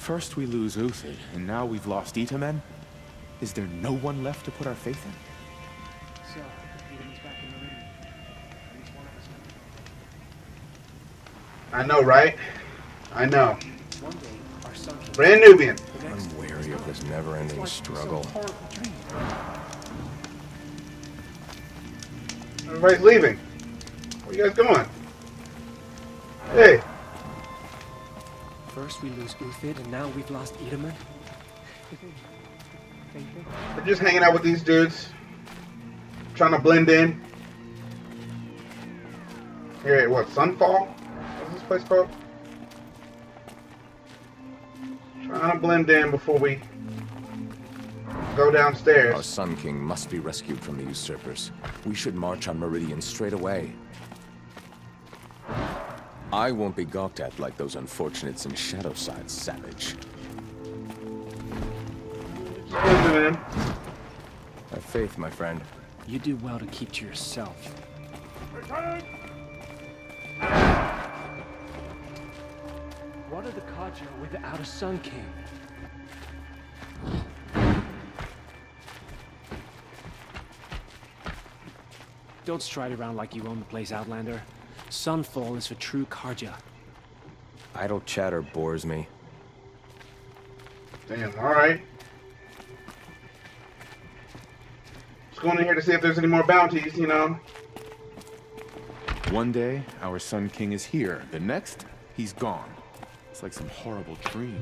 First we lose Uthid, and now we've lost Itamen? Is there no one left to put our faith in? So, Edom's back in Meridian. At least one of us knows. I know, right? I know. One day, our son can... Brand Nubian. I'm wary of this never-ending struggle. Everybody's leaving. Where you guys going? Hey. First we lose Uthid, and now we've lost Edaman. We're just hanging out with these dudes. Trying to blend in. Here, what, Sunfall? What's this place called? Trying to blend in before we go downstairs. Our Sun King must be rescued from the usurpers. We should march on Meridian straight away. I won't be gawked at like those unfortunates in Shadowside, savage. Man. Have faith, my friend. You do well to keep to yourself. What are the Kaja without a Sun King? Don't stride around like you own the place, Outlander. Sunfall is for true Karja. Idle chatter bores me. Damn, alright. Just going in here to see if there's any more bounties, you know. One day, our Sun King is here. The next, he's gone. It's like some horrible dream.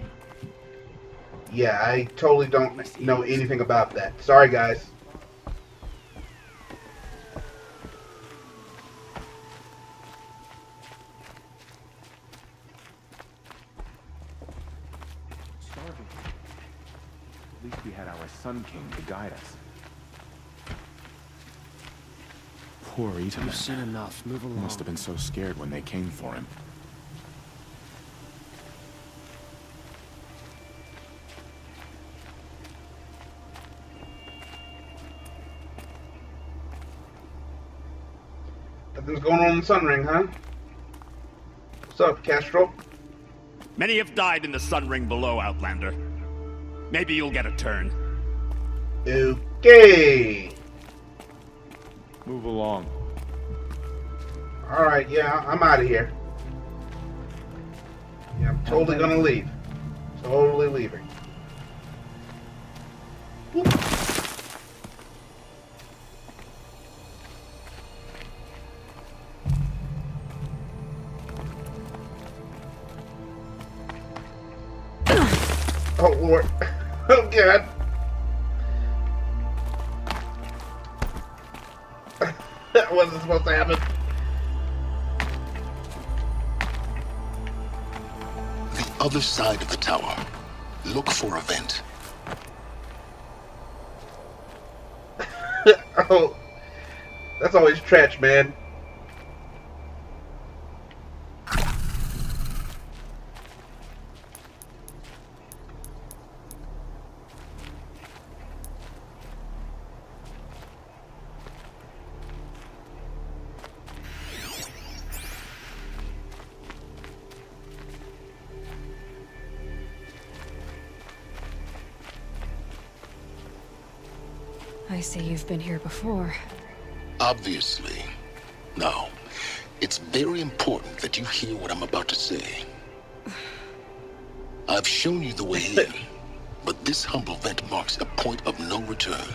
Yeah, I totally don't know anything about that. Sorry, guys. Starving. At least we had our Sun King to guide us. Poor Itamen. You've seen enough. Move along. Must have been so scared when they came for him. Nothing's going on in the Sun Ring, huh? What's up, Castro? Many have died in the Sun Ring below, Outlander. Maybe you'll get a turn. Okay. Move along. Alright, yeah, I'm out of here. Yeah, I'm totally gonna leave. Totally leaving. Whoop. Oh, Lord. Oh, God. That wasn't supposed to happen. The other side of the tower. Look for a vent. Oh, that's always trash, man. I see you've been here before. Obviously. Now, it's very important that you hear what I'm about to say. I've shown you the way in, but this humble vent marks a point of no return.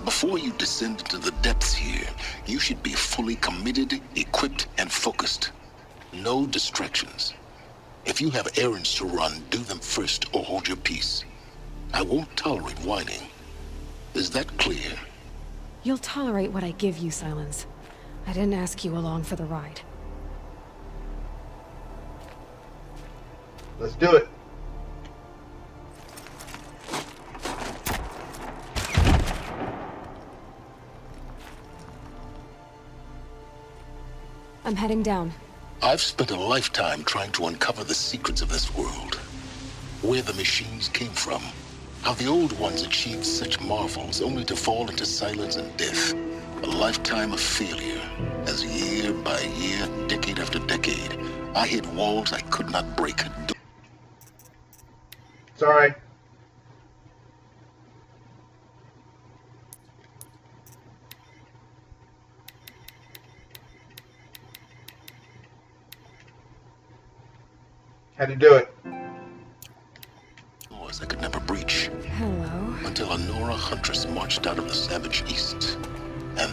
Before you descend into the depths here, you should be fully committed, equipped, and focused. No distractions. If you have errands to run, do them first or hold your peace. I won't tolerate whining. Is that clear? You'll tolerate what I give you, Silence. I didn't ask you along for the ride. Let's do it. I'm heading down. I've spent a lifetime trying to uncover the secrets of this world. Where the machines came from. How the old ones achieved such marvels only to fall into silence and death. A lifetime of failure, as year by year, decade after decade, I hit walls I could not break. Sorry. How'd you do it? Doors I could never breach. Hello. Until a Nora huntress marched out of the savage east. And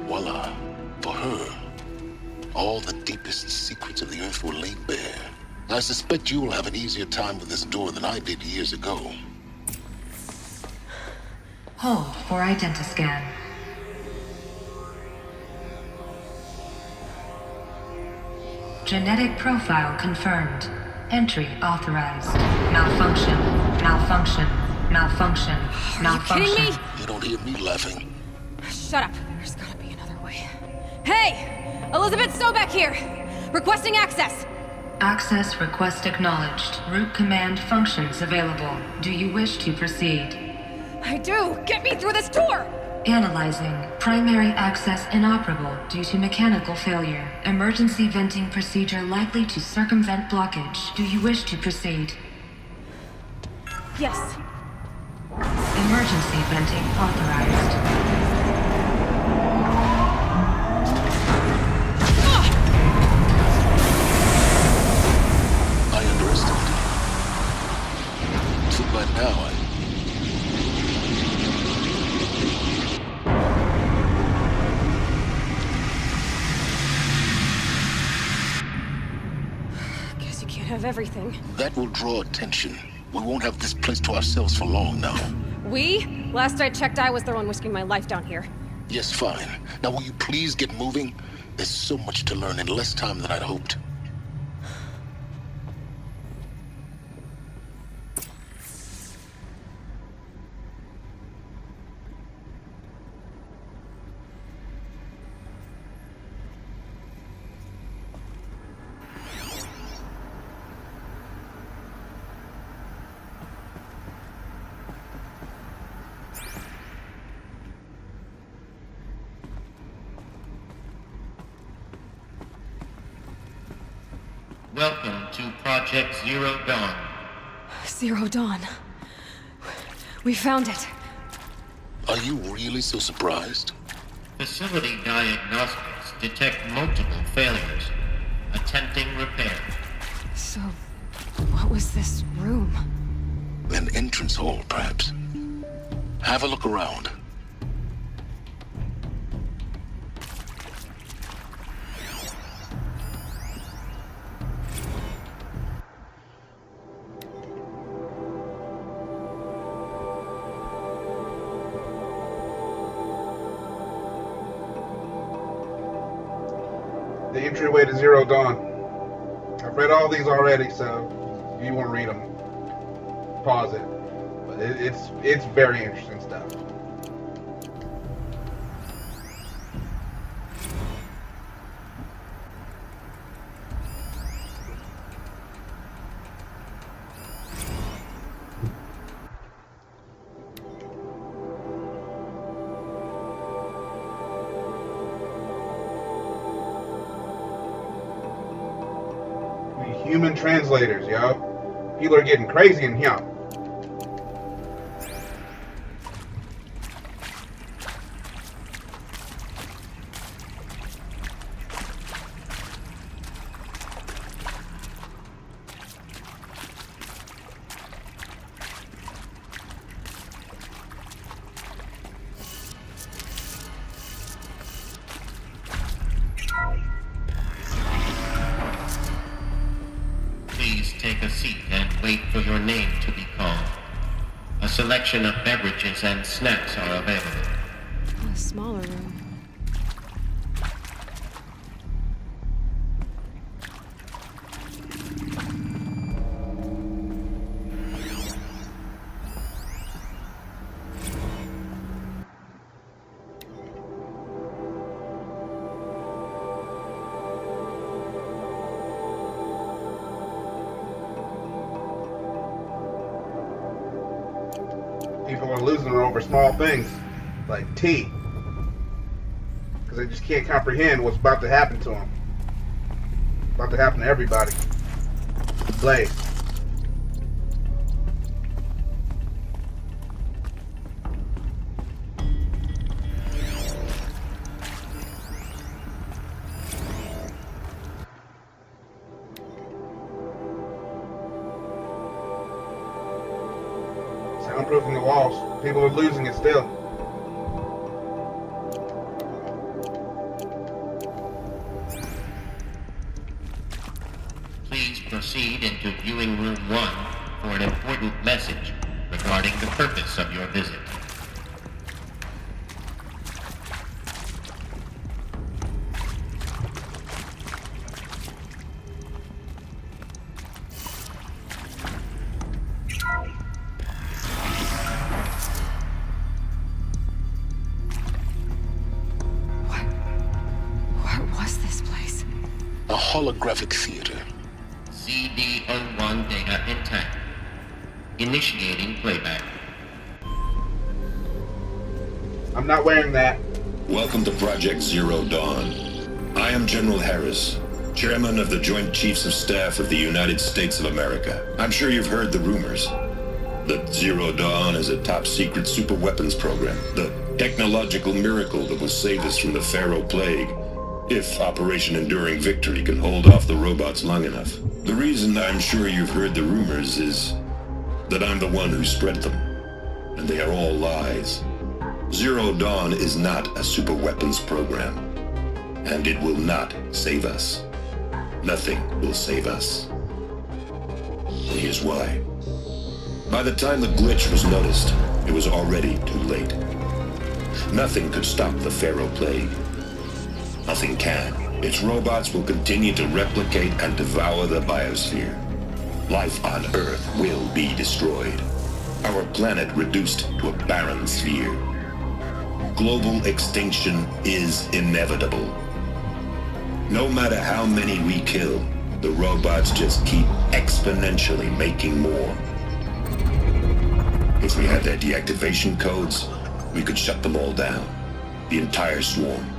voila, for her, all the deepest secrets of the earth were laid bare. I suspect you will have an easier time with this door than I did years ago. Hold for identiscan. Genetic profile confirmed. Entry authorized. Malfunction. Malfunction. Malfunction. Malfunction. Kidding me? You don't hear me laughing. Shut up. There's gotta be another way. Hey! Elizabeth Sobeck here! Requesting access! Access request acknowledged. Root command functions available. Do you wish to proceed? I do! Get me through this door! Analyzing. Primary access inoperable due to mechanical failure. Emergency venting procedure likely to circumvent blockage. Do you wish to proceed? Yes. Emergency venting authorized. I underestimated you. Too bad now Guess you can't have everything. that will draw attention. We won't have this place to ourselves for long now. We? Last I checked, I was the one risking my life down here. Yes, fine. Now will you please get moving? There's so much to learn in less time than I'd hoped. Welcome to Project Zero Dawn. Zero Dawn. We found it. Are you really so surprised? Facility diagnostics detect multiple failures. Attempting repair. So, what was this room? An entrance hall, perhaps. Have a look around. The entryway to Zero Dawn. I've read all these already, so if you want to read them, pause it. But it's very interesting stuff. Human translators, yo. People are getting crazy in here. Please take a seat and wait for your name to be called. A selection of beverages and snacks are available. A smaller room. People are losing it over small things, like tea. Because they just can't comprehend what's about to happen to them. About to happen to everybody. Blaze. soundproofing the walls. People are losing it still. Please proceed into viewing room 1 for an important message regarding the purpose of your visit. What was this place? A holographic theater. CD01 data intact. Initiating playback. I'm not wearing that. Welcome to Project Zero Dawn. I am General Harris, Chairman of the Joint Chiefs of Staff of the United States of America. I'm sure you've heard the rumors that Zero Dawn is a top-secret superweapons program, the technological miracle that will save us from the Pharaoh Plague, if Operation Enduring Victory can hold off the robots long enough. The reason I'm sure you've heard the rumors is that I'm the one who spread them, and they are all lies. Zero Dawn is not a superweapons program, and it will not save us. Nothing will save us. And here's why. By the time the glitch was noticed, it was already too late. Nothing could stop the Pharaoh Plague. Nothing can. Its robots will continue to replicate and devour the biosphere. Life on Earth will be destroyed. Our planet reduced to a barren sphere. Global extinction is inevitable. No matter how many we kill, the robots just keep exponentially making more. If we had their deactivation codes, we could shut them all down. The entire swarm.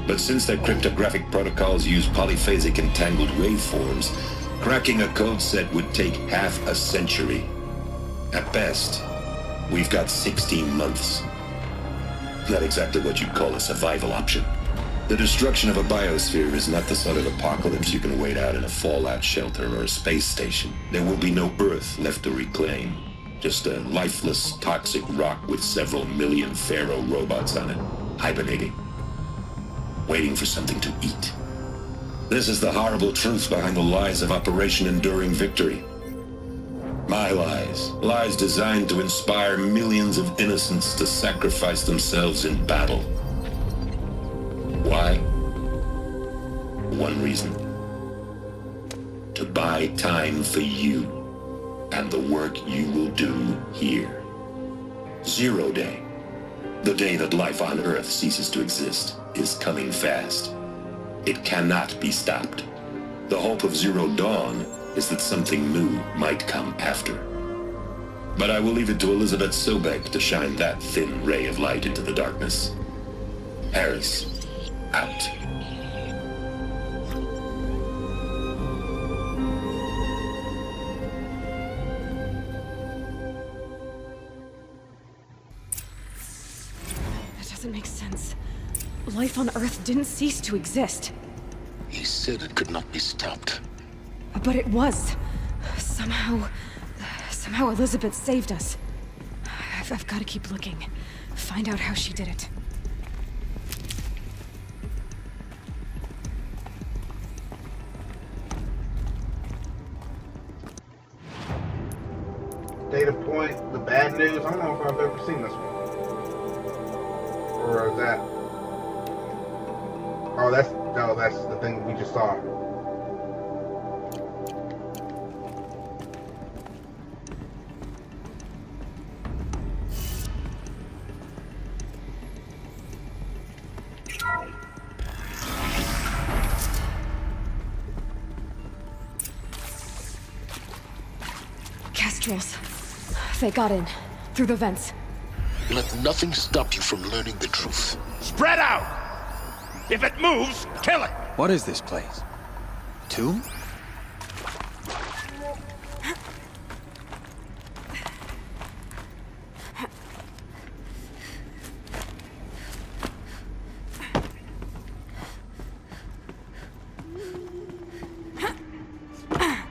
But since their cryptographic protocols use polyphasic entangled waveforms, cracking a code set would take half a century. At best, we've got 16 months. Not exactly what you'd call a survival option. The destruction of a biosphere is not the sort of apocalypse you can wait out in a fallout shelter or a space station. There will be no Earth left to reclaim. Just a lifeless, toxic rock with several million Pharaoh robots on it, hibernating, waiting for something to eat. This is the horrible truth behind the lies of Operation Enduring Victory. My lies. Lies designed to inspire millions of innocents to sacrifice themselves in battle. Why? One reason. To buy time for you and the work you will do here. Zero Day. The day that life on Earth ceases to exist is coming fast. It cannot be stopped. The hope of Zero Dawn is that something new might come after. But I will leave it to Elizabeth Sobek to shine that thin ray of light into the darkness. Harris, out. That doesn't make sense. Life on Earth didn't cease to exist. He said it could not be stopped. But it was. Somehow Elizabeth saved us. I've got to keep looking. Find out how she did it. Data point, the bad news. I don't know if I've ever seen this one. Or is that? Oh, that's the thing we just saw. Kestrels. They got in. Through the vents. Let nothing stop you from learning the truth. Spread out! If it moves, kill it! What is this place? Tomb?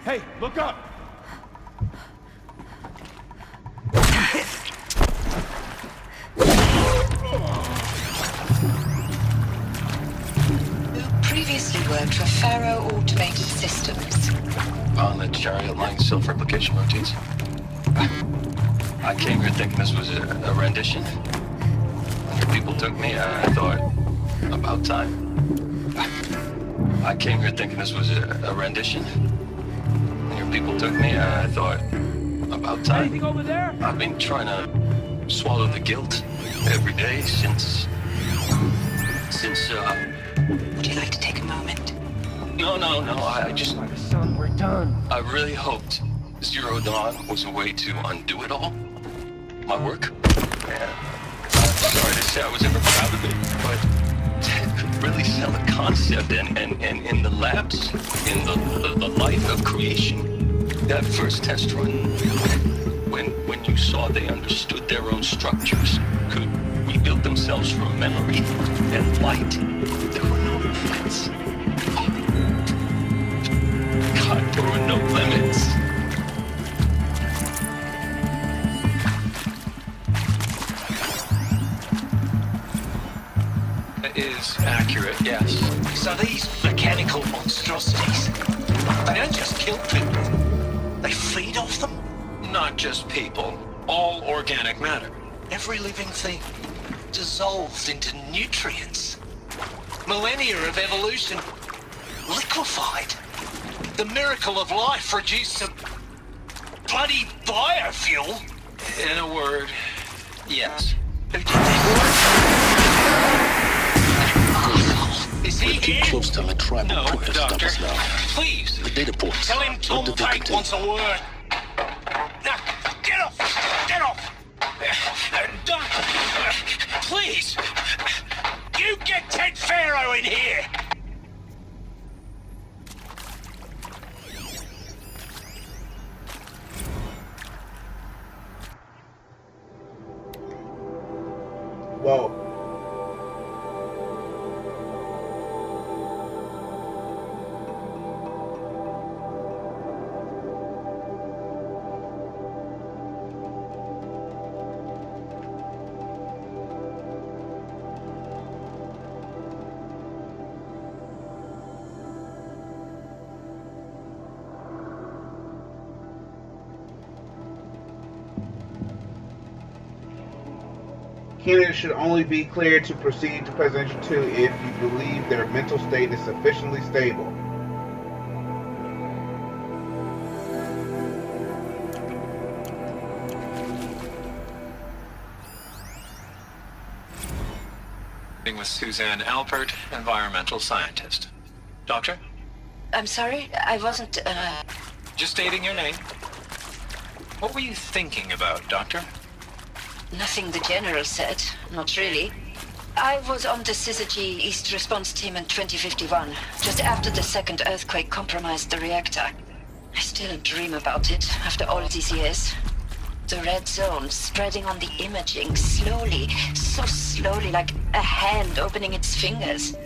Hey, look up! previously worked for Faro Automated Systems. On the Chariot Line self-replication routines. I came here thinking this was a rendition. When your people took me, I thought, about time. I came here thinking this was a rendition. When your people took me, I thought, about time. Anything over there? I've been trying to swallow the guilt every day since. Would you like to take a moment? No, I just. Son, we're done. I really hoped Zero Dawn was a way to undo it all. My work. Yeah. I'm sorry to say I was ever proud of it, but Ted could really sell a concept, and in the labs, in the light of creation, that first test run, when you saw they understood their own structures, could rebuild themselves from memory and light, there were no limits. God, there were no limits. Is accurate, yes. So these mechanical monstrosities, they don't just kill people, they feed off them? Not just people, all organic matter. Every living thing dissolved into nutrients. Millennia of evolution liquefied. The miracle of life reduced to bloody biofuel. In a word, yes. Who did this? Is he We're too here? close to the tribal No, port to stop Doctor. us now. Please, The data ports. tell him Tom What do they Pate contain? wants a word. Now, get off! Get off! Don't! Please! You get Ted Faro in here! Whoa. Candidates should only be cleared to proceed to Presidential 2 if you believe their mental state is sufficiently stable. With Suzanne Alpert, environmental scientist. Doctor? I'm sorry, I wasn't, Just stating your name. What were you thinking about, Doctor? Nothing the General said. Not really. I was on the Syzygy East Response Team in 2051, just after the second earthquake compromised the reactor. I still dream about it, after all these years. The red zone spreading on the imaging, slowly, so slowly, like a hand opening its fingers.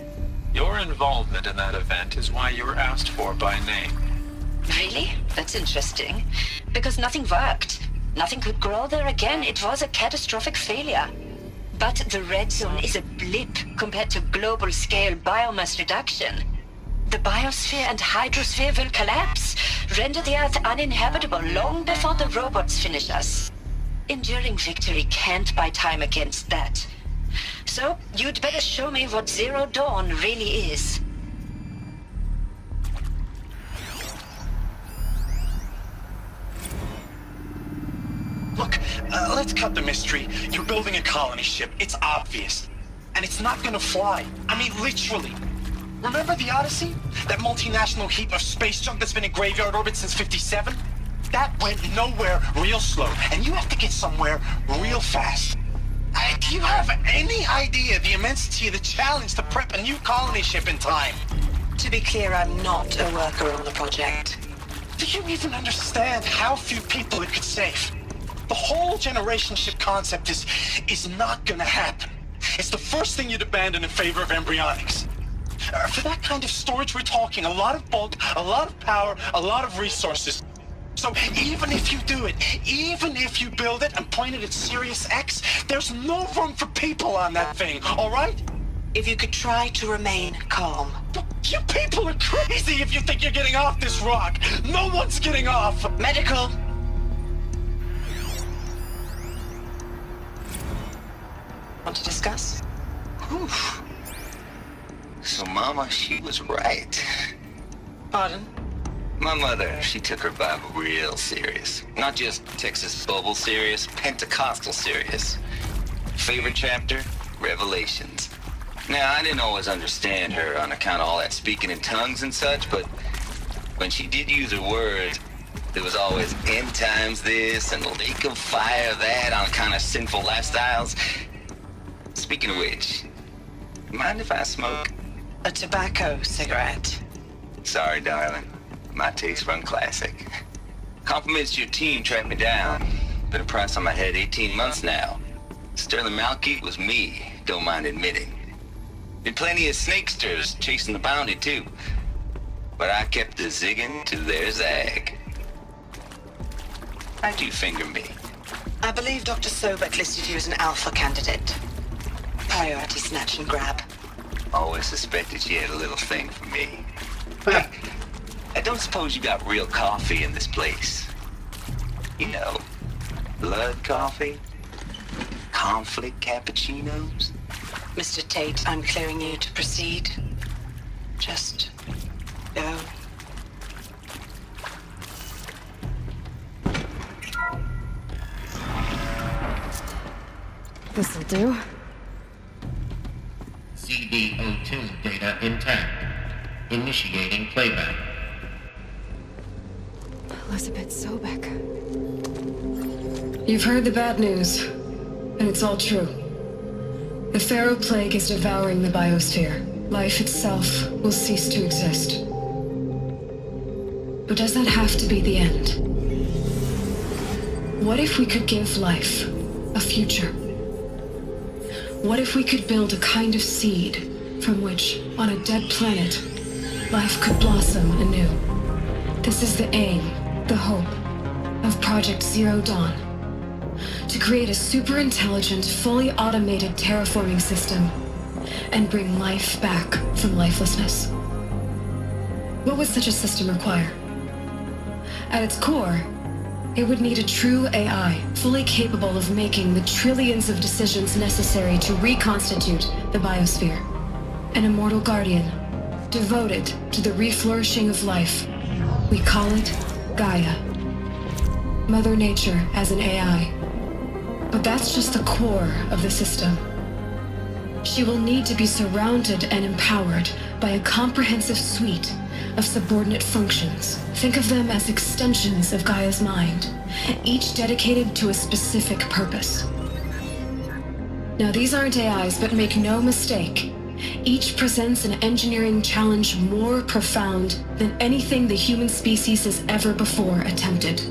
Your involvement in that event is why you were asked for by name. Really? That's interesting. Because nothing worked. Nothing could grow there again. It was a catastrophic failure. But the red zone is a blip compared to global-scale biomass reduction. The biosphere and hydrosphere will collapse, render the Earth uninhabitable long before the robots finish us. Enduring victory can't buy time against that. So, you'd better show me what Zero Dawn really is. Look, let's cut the mystery. You're building a colony ship. It's obvious. And it's not gonna fly. I mean, literally. Remember the Odyssey? That multinational heap of space junk that's been in graveyard orbit since 57? That went nowhere real slow. And you have to get somewhere real fast. Do you have any idea the immensity of the challenge to prep a new colony ship in time? To be clear, I'm not a worker on the project. Do you even understand how few people it could save? The whole generation ship concept is not gonna happen. It's the first thing you'd abandon in favor of embryonics. For that kind of storage, we're talking a lot of bulk, a lot of power, a lot of resources. So even if you do it, even if you build it and point it at Sirius X, there's no room for people on that thing, all right? if you could try to remain calm. You people are crazy if you think you're getting off this rock. No one's getting off. Medical. Want to discuss? Whew. So Mama, she was right. Pardon? My mother, she took her Bible real serious. Not just Texas Bible serious, Pentecostal serious. Favorite chapter? Revelations. Now, I didn't always understand her on account of all that speaking in tongues and such, but when she did use her words, there was always end times this and lake of fire that on account of sinful lifestyles. Speaking of which, mind if I smoke? A tobacco cigarette. Sorry, darling. My taste run classic. Compliments to your team tracked me down. Been a price on my head 18 months now. Sterling Malkeet was me, don't mind admitting. Been plenty of snakesters chasing the bounty too. But I kept the zigging to their zag. How'd you finger me? I believe Dr. Sobek listed you as an alpha candidate. Priority snatch and grab. Always suspected she had a little thing for me. I don't suppose you got real coffee in this place. You know, blood coffee? Conflict cappuccinos? Mr. Tate, I'm clearing you to proceed. Just go. This'll do. CD02 data intact. Initiating playback. Elizabeth Sobek. You've heard the bad news, and it's all true. The Pharaoh Plague is devouring the biosphere. Life itself will cease to exist. But does that have to be the end? What if we could give life a future? What if we could build a kind of seed from which, on a dead planet, life could blossom anew? This is the aim, the hope, of Project Zero Dawn. To create a super-intelligent, fully automated terraforming system and bring life back from lifelessness. What would such a system require? At its core, it would need a true AI, fully capable of making the trillions of decisions necessary to reconstitute the biosphere. An immortal guardian, devoted to the reflourishing of life. We call it Gaia. Mother Nature as an AI. But that's just the core of the system. She will need to be surrounded and empowered by a comprehensive suite of subordinate functions. Think of them as extensions of Gaia's mind, each dedicated to a specific purpose. Now, these aren't AIs, but make no mistake, each presents an engineering challenge more profound than anything the human species has ever before attempted.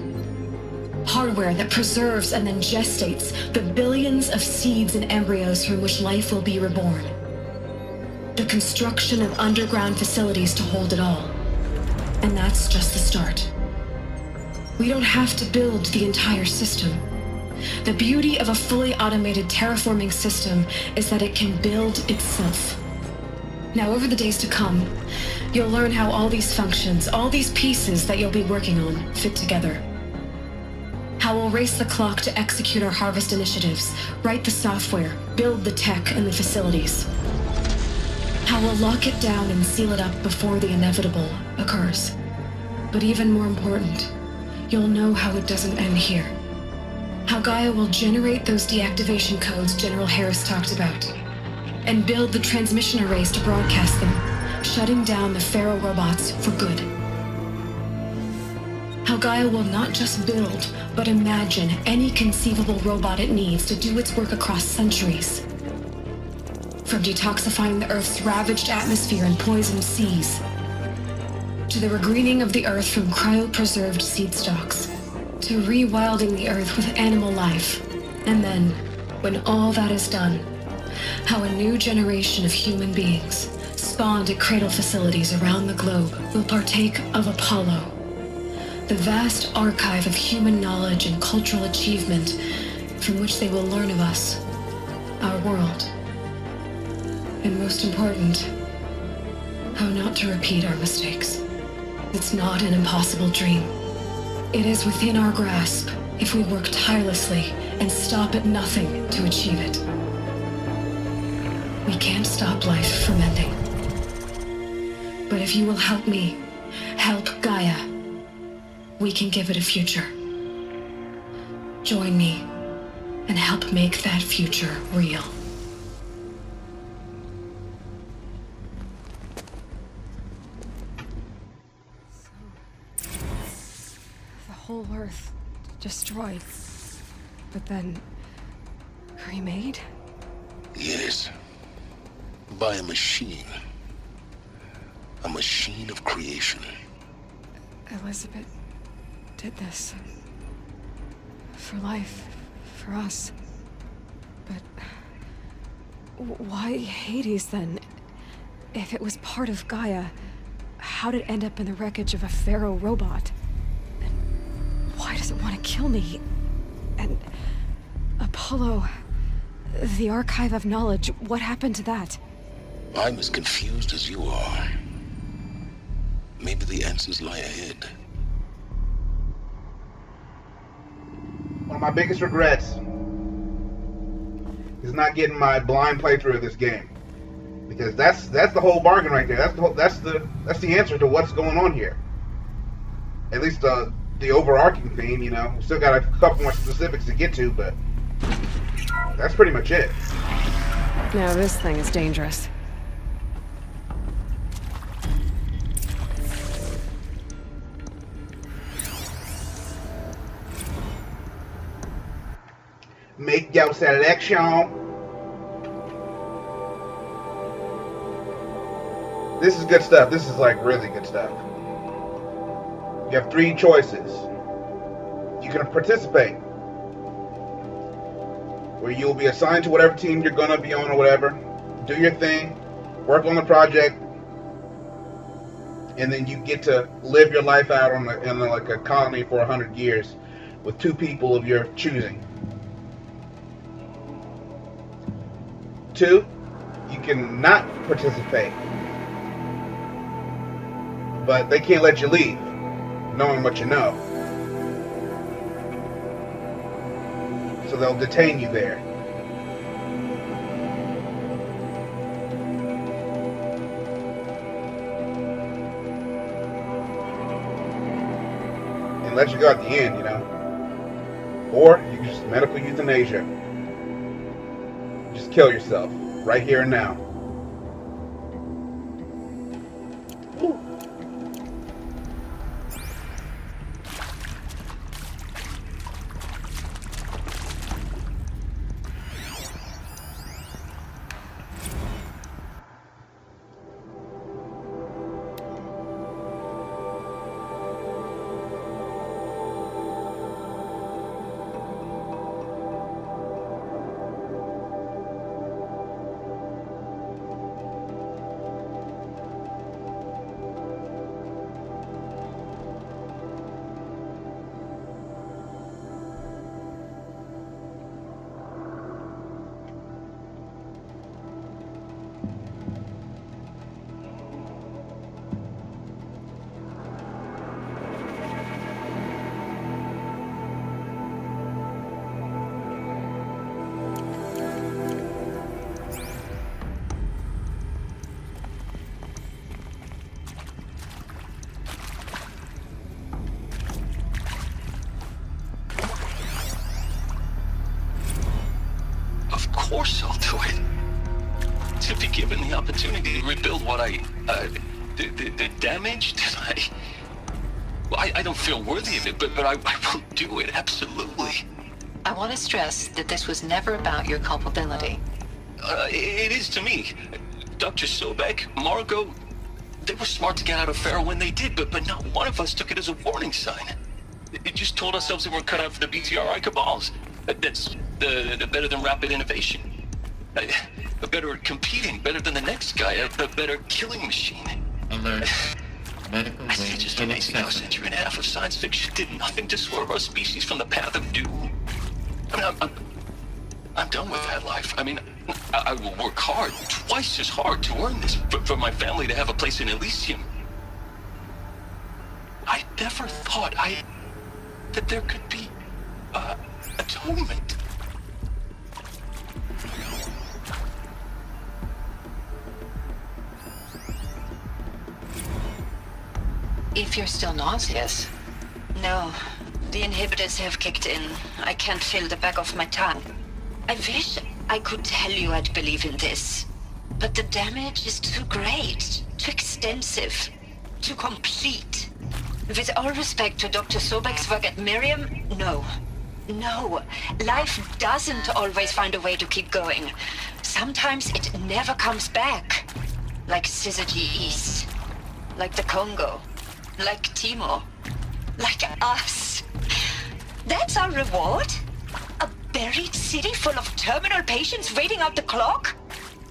Hardware that preserves and then gestates the billions of seeds and embryos from which life will be reborn. The construction of underground facilities to hold it all. And that's just the start. We don't have to build the entire system. The beauty of a fully automated terraforming system is that it can build itself. Now, over the days to come, you'll learn how all these functions, all these pieces that you'll be working on, fit together. How we'll race the clock to execute our harvest initiatives, write the software, build the tech and the facilities. How we'll lock it down and seal it up before the inevitable occurs. But even more important, you'll know how it doesn't end here. How Gaia will generate those deactivation codes General Harris talked about, and build the transmission arrays to broadcast them, shutting down the Pharaoh robots for good. How Gaia will not just build, but imagine any conceivable robot it needs to do its work across centuries. From detoxifying the Earth's ravaged atmosphere and poisoned seas, to the regreening of the Earth from cryopreserved seed stalks, to rewilding the Earth with animal life. And then, when all that is done, how a new generation of human beings, spawned at cradle facilities around the globe, will partake of Apollo, the vast archive of human knowledge and cultural achievement from which they will learn of us, our world. And most important, how not to repeat our mistakes. It's not an impossible dream. It is within our grasp if we work tirelessly and stop at nothing to achieve it. We can't stop life from ending. But if you will help me, help Gaia, we can give it a future. Join me and help make that future real. The whole Earth destroyed, but then remade? Yes. By a machine. A machine of creation. Elizabeth did this. For life. For us. But why Hades then? If it was part of Gaia, how did it end up in the wreckage of a Pharaoh robot? And why does it want to kill me? And Apollo, the Archive of Knowledge, what happened to that? I'm as confused as you are. Maybe the answers lie ahead. One of my biggest regrets is not getting my blind playthrough of this game, because that's the whole bargain right there. That's the answer to what's going on here. At least the overarching theme, you know. We still got a couple more specifics to get to, but that's pretty much it. Now this thing is dangerous. Make your selection. This is good stuff. This is like really good stuff. You have 3 choices. You can participate, where you'll be assigned to whatever team you're gonna be on or whatever. Do your thing, work on the project, and then you get to live your life out on in like a colony for 100 years with 2 people of your choosing. 2, you can not participate, but they can't let you leave, knowing what you know. So they'll detain you there. And let you go at the end, you know. Or you can just medical euthanasia. Just kill yourself, right here and now. Of course I'll do it. To be given the opportunity to rebuild what the damage that I don't feel worthy of it, but I will do it, absolutely. I want to stress that this was never about your culpability. It is to me. Dr. Sobek, Margot, they were smart to get out of Pharaoh when they did, but not one of us took it as a warning sign. It just told ourselves they weren't cut out for the BTRI cabals. That's the better than rapid innovation. A better at competing, better than the next guy, a better killing machine. Alert. Medical It's wing just amazing how a inaccessible. century and a half of science fiction did nothing to swerve our species from the path of doom. I mean, I'm done with that life. I mean, I will work hard, twice as hard to earn this, for my family to have a place in Elysium. I never thought that there could be, atonement. If you're still nauseous. No, the inhibitors have kicked in. I can't feel the back of my tongue. I wish I could tell you I'd believe in this. But the damage is too great, too extensive, too complete. With all respect to Dr. Sobek's work at Miriam, no. No, life doesn't always find a way to keep going. Sometimes it never comes back. Like Syzygy East. Like the Congo. Like Timo. Like us. That's our reward? A buried city full of terminal patients waiting out the clock?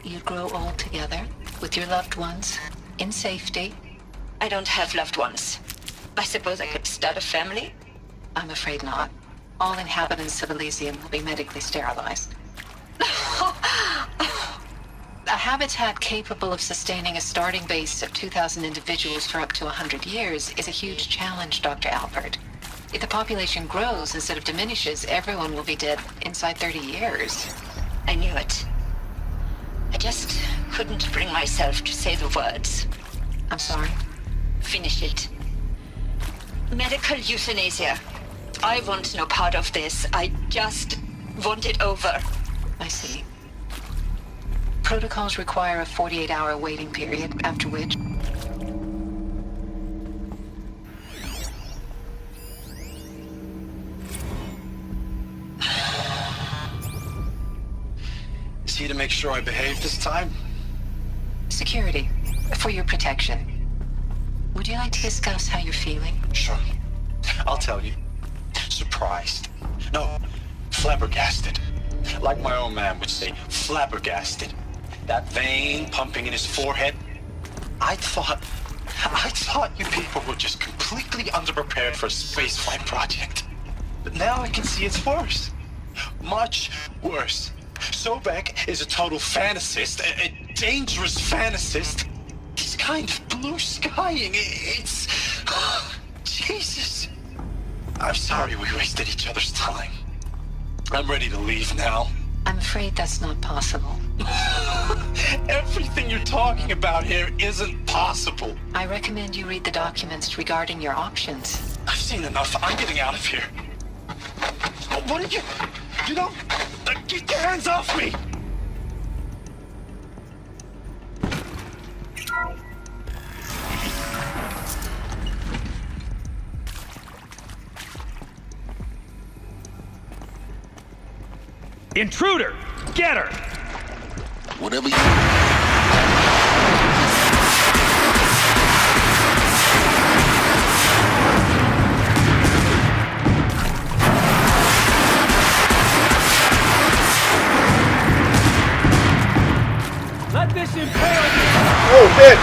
You'd grow old together, with your loved ones, in safety. I don't have loved ones. I suppose I could start a family? I'm afraid not. All inhabitants of Elysium will be medically sterilized. A habitat capable of sustaining a starting base of 2,000 individuals for up to 100 years is a huge challenge, Dr. Alpert. If the population grows instead of diminishes, everyone will be dead inside 30 years. I knew it. I just couldn't bring myself to say the words. I'm sorry. Finish it. Medical euthanasia. I want no part of this. I just want it over. I see. Protocols require a 48-hour waiting period, after which... Is he to make sure I behave this time? Security, for your protection. Would you like to discuss how you're feeling? Sure. I'll tell you. Surprised. No, flabbergasted. Like my old man would say, flabbergasted. That vein pumping in his forehead. I thought you people were just completely underprepared for a spaceflight project. But now I can see it's worse. Much worse. Sobek is a total fantasist, a dangerous fantasist. He's kind of blue skying. It's... Jesus. I'm sorry we wasted each other's time. I'm ready to leave now. I'm afraid that's not possible. Everything you're talking about here isn't possible. I recommend you read the documents regarding your options. I've seen enough. I'm getting out of here. What did you... You know... Get your hands off me! Intruder! Get her! Whatever you... Let this impale you! Oh, shit!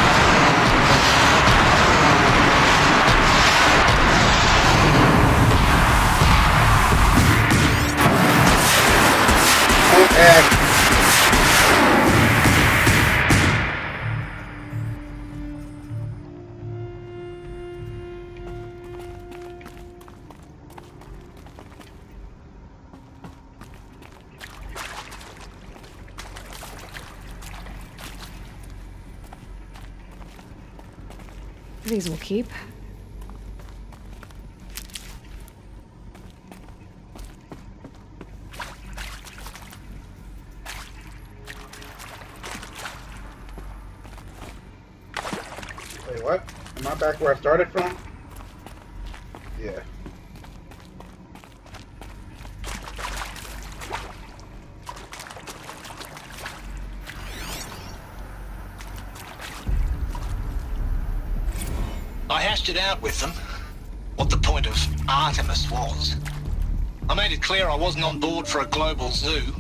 Okay. These will keep. Wait, what? Am I back where I started from? Yeah. I hashed it out with them. What the point of Artemis was. I made it clear I wasn't on board for a global zoo.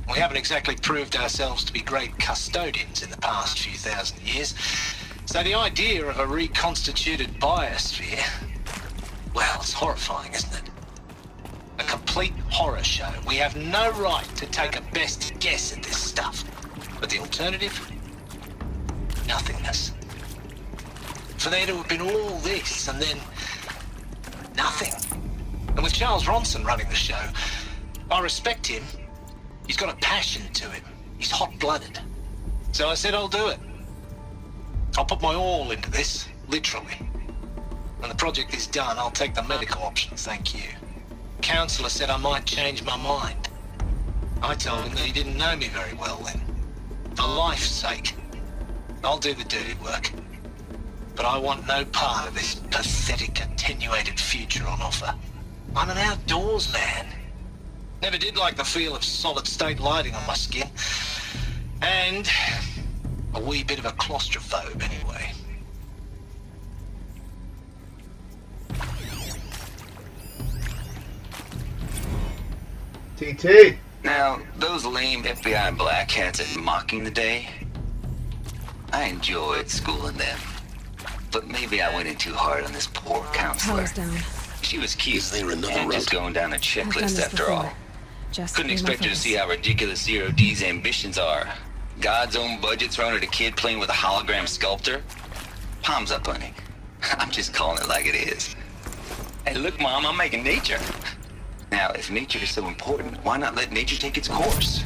We haven't exactly proved ourselves to be great custodians in the past few thousand years. So the idea of a reconstituted biosphere, well, it's horrifying, isn't it? A complete complete horror show. We have no right to take a best guess at this stuff. But the alternative? Nothingness. For there to have been all this and then nothing. And with Charles Ronson running the show, I respect him. He's got a passion to him. He's hot-blooded. So I said I'll do it. I'll put my all into this, literally. When the project is done, I'll take the medical option, thank you. Counselor said I might change my mind. I told him that he didn't know me very well then. For life's sake, I'll do the dirty work. But I want no part of this pathetic, attenuated future on offer. I'm an outdoors man. Never did like the feel of solid-state lighting on my skin. And a wee bit of a claustrophobe, anyway. TT! Now, those lame FBI black hats at mocking the day, I enjoyed schooling them. But maybe I went in too hard on this poor counselor. Power's down. She was cute, Is there another and route? just going down a I've done checklist this after before. all. Just Couldn't be my expect her to face. see how ridiculous Zero D's ambitions are. God's own budget thrown at a kid playing with a hologram sculptor? Palms up, honey. I'm just calling it like it is. Hey, look, Mom, I'm making nature. Now, if nature is so important, why not let nature take its course?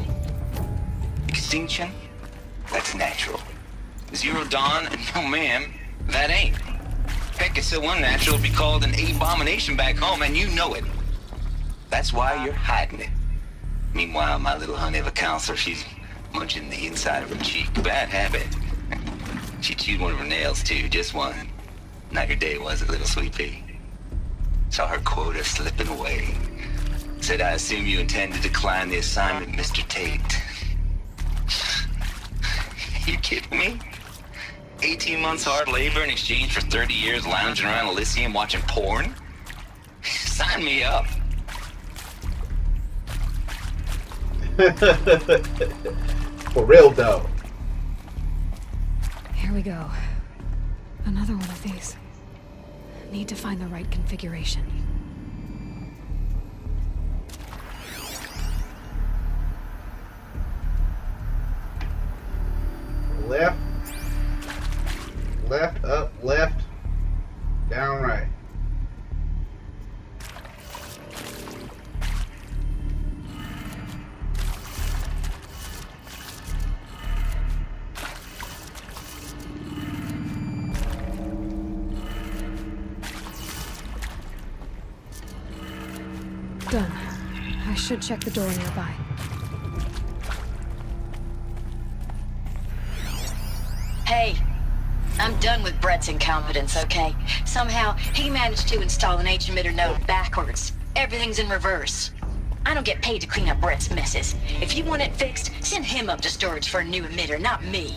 Extinction? That's natural. Zero Dawn? No, ma'am, that ain't. Heck, it's so unnatural to be called an abomination back home, and you know it. That's why you're hiding it. Meanwhile, my little honey of a counselor, she's munching the inside of her cheek. Bad habit. She chewed one of her nails, too, just one. Not your day, was it, little sweet pea? Saw her quota slipping away. Said, I assume you intend to decline the assignment, Mr. Tate. You kidding me? 18 months hard labor in exchange for 30 years lounging around Elysium watching porn? Sign me up. For real, though. Here we go. Another one of these. Need to find the right configuration. Left. Left, up, left. Down, right. Done. I should check the door nearby. Hey, I'm done with Brett's incompetence, okay? Somehow, he managed to install an H-emitter node backwards. Everything's in reverse. I don't get paid to clean up Brett's messes. If you want it fixed, send him up to storage for a new emitter, not me.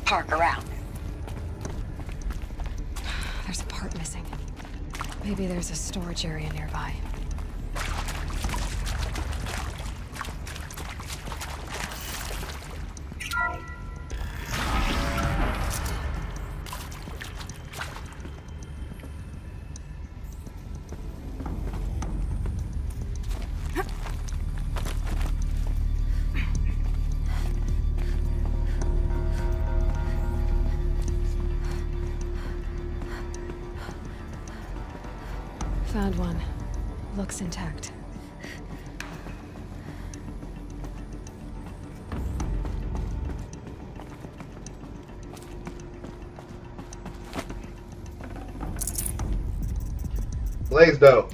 Parker out. There's a part missing. Maybe there's a storage area nearby. Found one. Looks intact. Blaisdell.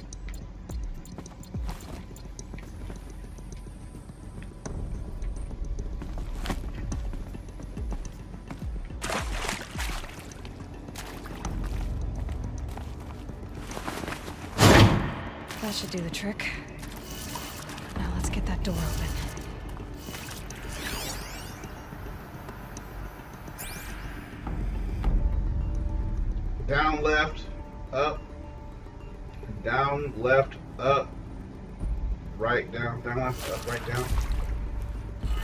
That should do the trick. Now let's get that door open. Down, left, up. Down, left, up. Right, down, down, left, up, right, down.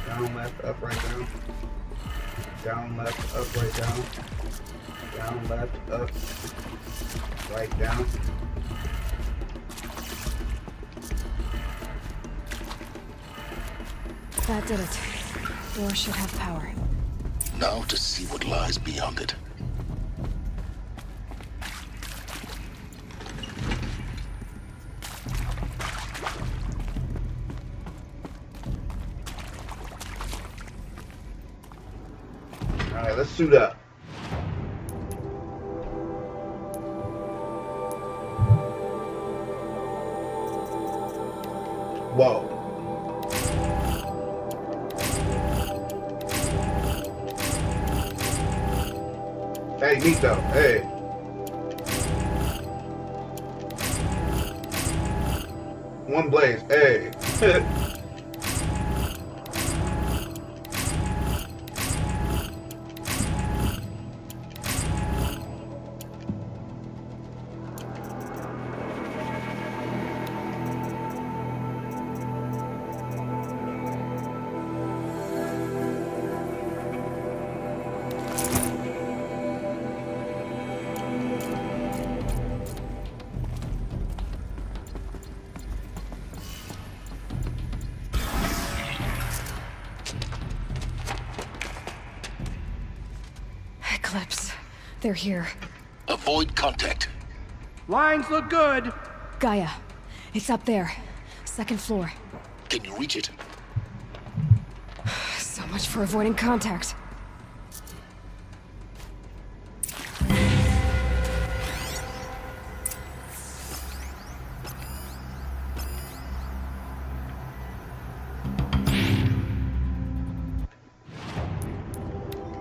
Down, left, up, right, down. Down, left, up, right, down. Down, left, up, right, down. That did it. Door should have power. Now to see what lies beyond it. Alright, let's suit up. Whoa. Hey, neat though. Hey. One blaze. Hey. Eclipse. They're here. Avoid contact. Lines look good. Gaia. It's up there. Second floor. Can you reach it? So much for avoiding contact.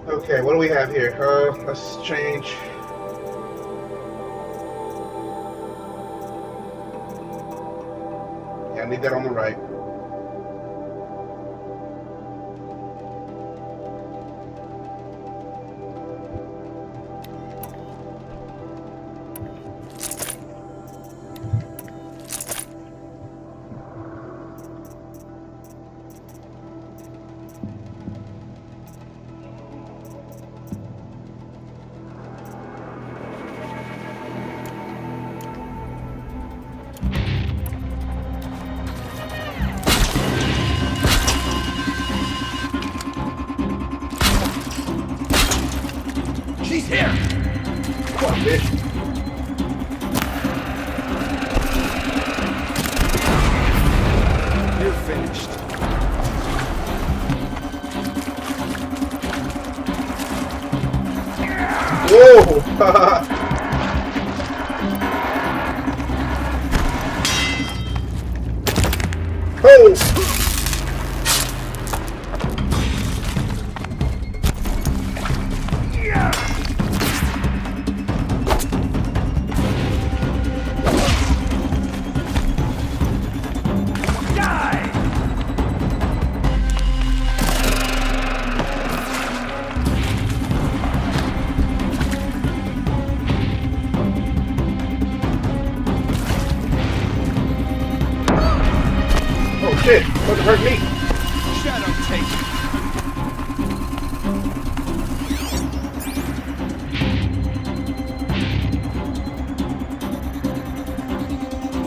Okay, what do we have here? Let's change. Yeah, I need that on the right. She's here! Come on, bitch. You're finished. Whoa! Oh! Oh shit! Doesn't hurt me. Shadow take.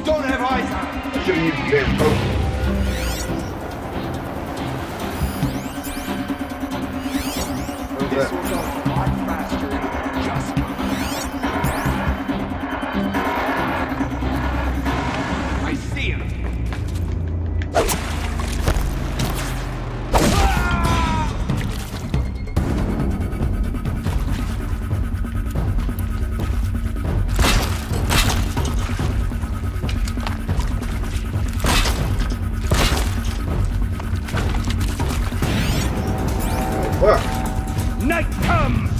Don't have eyes on him. I should've used the damn potion. What is This that? will go a lot faster than just. I see him. What? Night comes!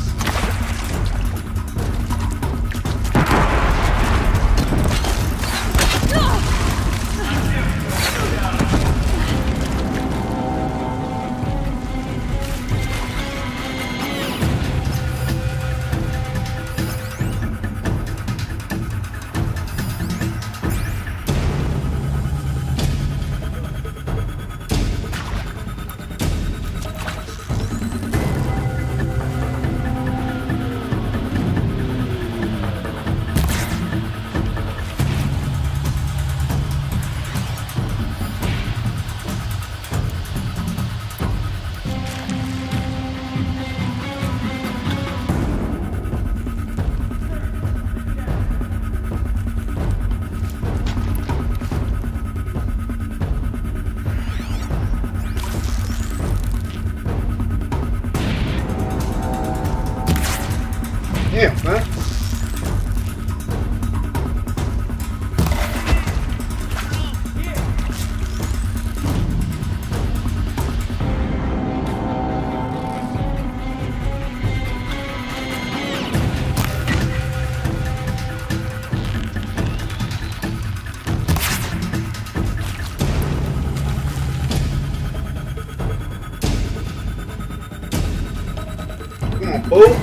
fool.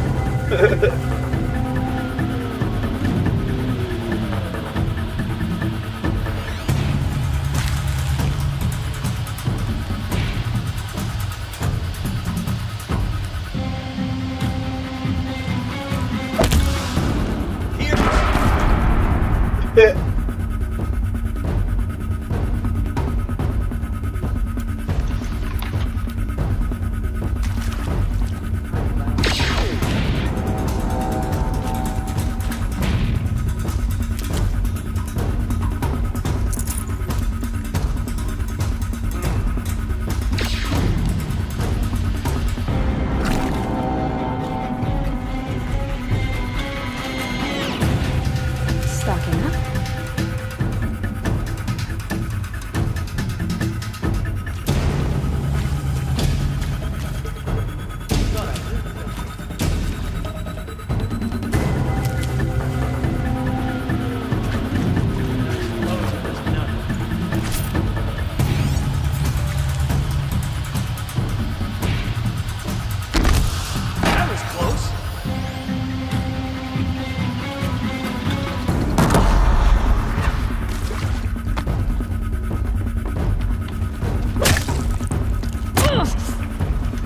Stocking up. That was close.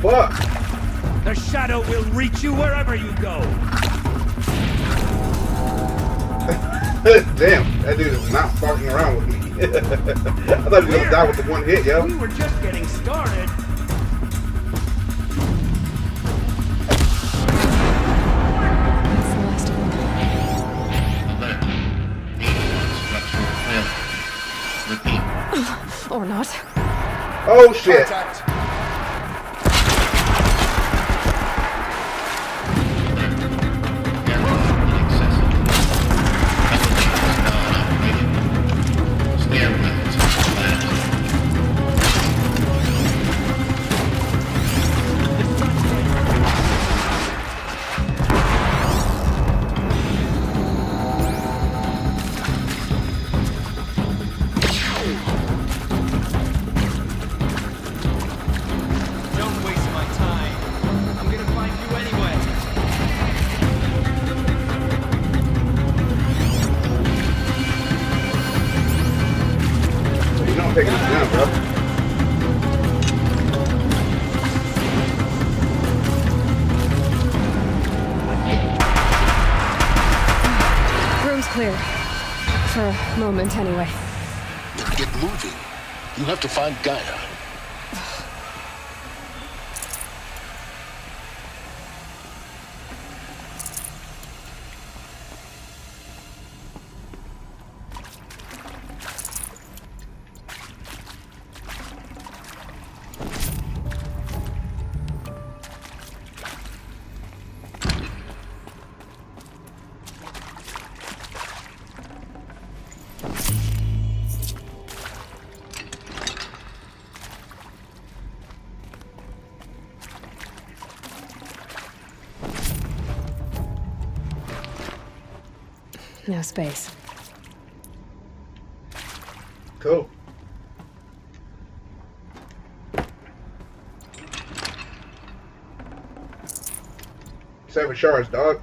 Fuck. The shadow will reach you wherever you go. Damn, that dude is not fucking around with me. I thought he was gonna die with the one hit, yo. We were just getting started. That's the last of them. Alert. Structural failure. Repeat. Or not. Oh shit. Don't waste my time. I'm gonna find you anyway. You know I'm taking this down, bro. Room's clear. For a moment, anyway. Get moving. You have to find Gaia. No space. Cool. Seven shards, dog.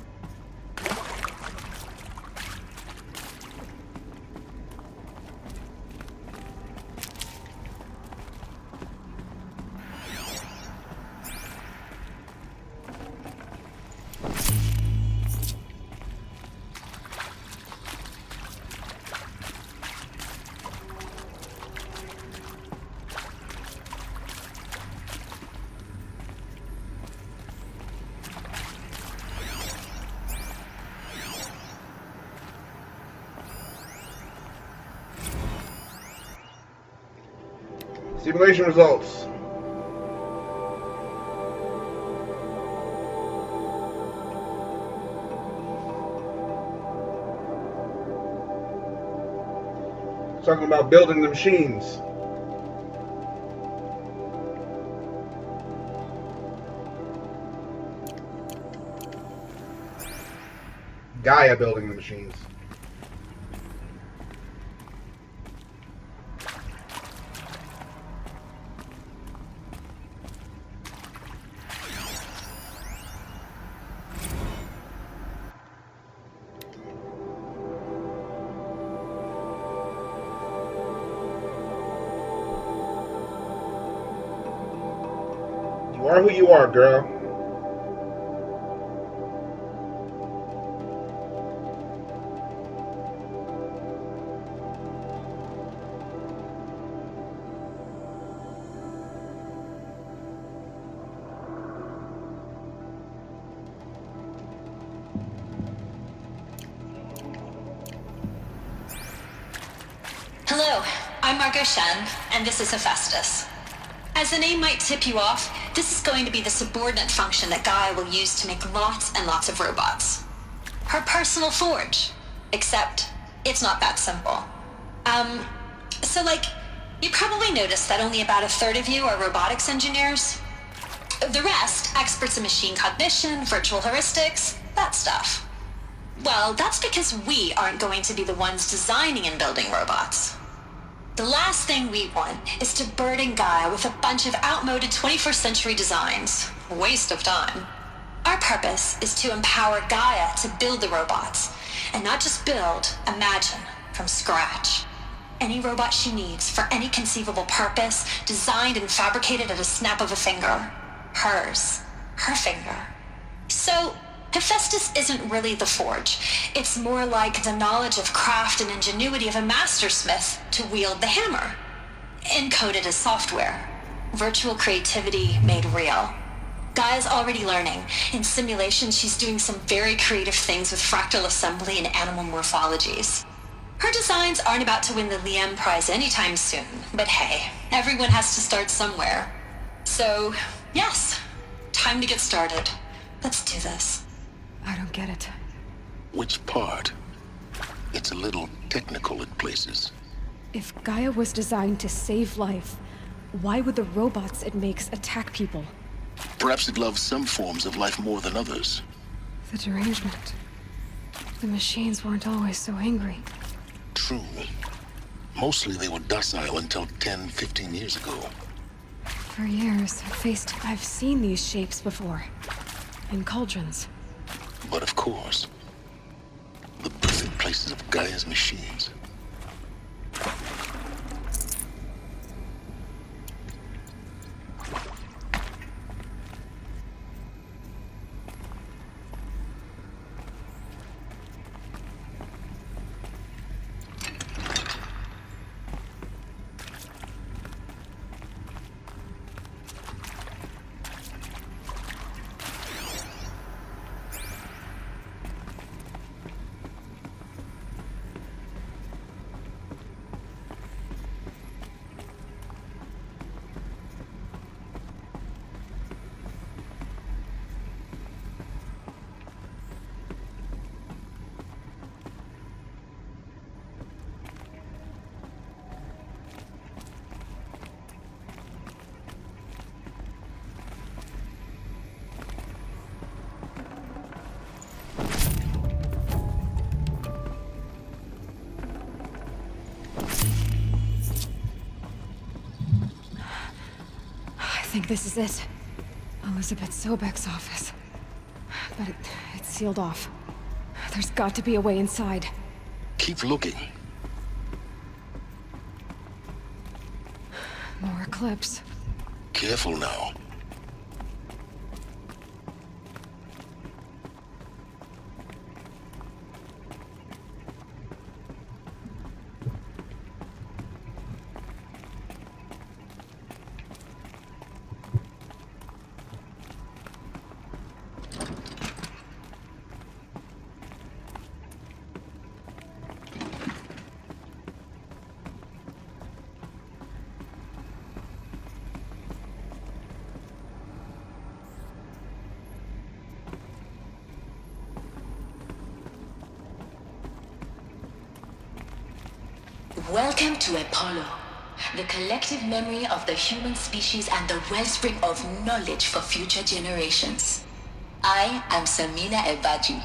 Simulation results. Talking about building the machines. Gaia building the machines. You are who you are, girl. Hello, I'm Margot Shen, and this is Hephaestus. As the name might tip you off, this is going to be the subordinate function that Gaia will use to make lots and lots of robots. Her personal forge. Except, it's not that simple. You probably noticed that only about a third of you are robotics engineers. The rest, experts in machine cognition, virtual heuristics, that stuff. Well, that's because we aren't going to be the ones designing and building robots. The last thing we want is to burden Gaia with a bunch of outmoded 21st century designs. Waste of time. Our purpose is to empower Gaia to build the robots, and not just build, imagine, from scratch. Any robot she needs for any conceivable purpose, designed and fabricated at a snap of a finger. Hers. Her finger. So, Hephaestus isn't really the forge. It's more like the knowledge of craft and ingenuity of a mastersmith to wield the hammer. Encoded as software. Virtual creativity made real. Gaia's already learning. In simulation, she's doing some very creative things with fractal assembly and animal morphologies. Her designs aren't about to win the Liam Prize anytime soon, but hey, everyone has to start somewhere. So, yes, time to get started. Let's do this. I don't get it. Which part? It's a little technical in places. If Gaia was designed to save life, why would the robots it makes attack people? Perhaps it loves some forms of life more than others. The derangement. The machines weren't always so angry. True. Mostly they were docile until 10, 15 years ago. For years, I've seen these shapes before. In cauldrons. But of course, the birthing places of Gaia's machines. I think this is it. Elizabeth Sobek's office. But it's sealed off. There's got to be a way inside. Keep looking. More clips. Careful now. Welcome to Apollo, the collective memory of the human species and the wellspring of knowledge for future generations. I am Samina Ebaji.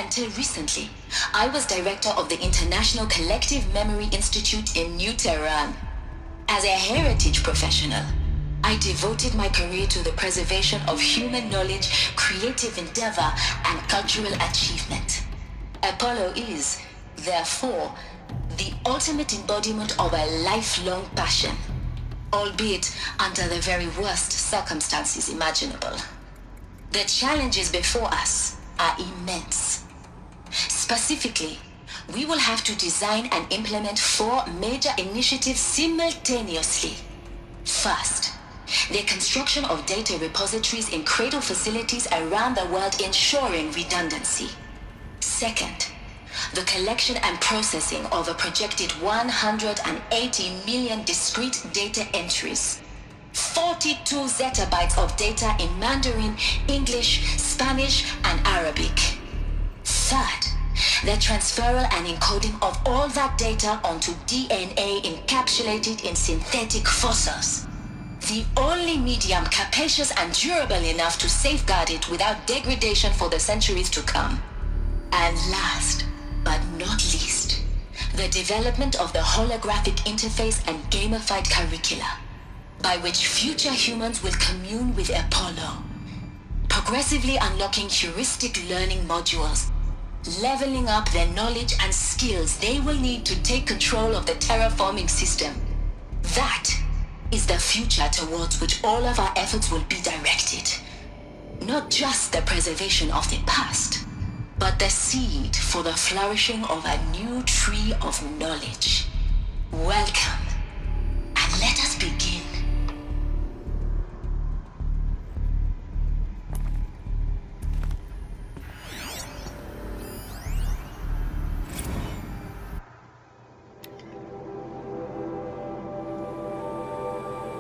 Until recently, I was director of the International Collective Memory Institute in New Tehran. As a heritage professional, I devoted my career to the preservation of human knowledge, creative endeavor, and cultural achievement. Apollo is, therefore, the ultimate embodiment of a lifelong passion, albeit under the very worst circumstances imaginable. The challenges before us are immense. Specifically, we will have to design and implement 4 major initiatives simultaneously. First, the construction of data repositories in cradle facilities around the world ensuring redundancy. Second, the collection and processing of a projected 180 million discrete data entries. 42 zettabytes of data in Mandarin, English, Spanish, and Arabic. Third, the transferal and encoding of all that data onto DNA encapsulated in synthetic fossils. The only medium capacious and durable enough to safeguard it without degradation for the centuries to come. And last, but not least, the development of the holographic interface and gamified curricula, by which future humans will commune with Apollo, progressively unlocking heuristic learning modules, leveling up their knowledge and skills they will need to take control of the terraforming system. That is the future towards which all of our efforts will be directed. Not just the preservation of the past, but the seed for the flourishing of a new tree of knowledge. Welcome, and let us begin.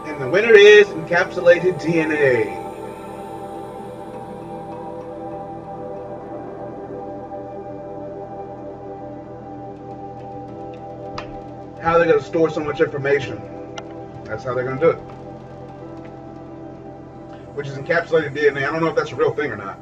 And the winner is encapsulated DNA. How are they going to store so much information? That's how they're going to do it. Which is encapsulated DNA. I don't know if that's a real thing or not.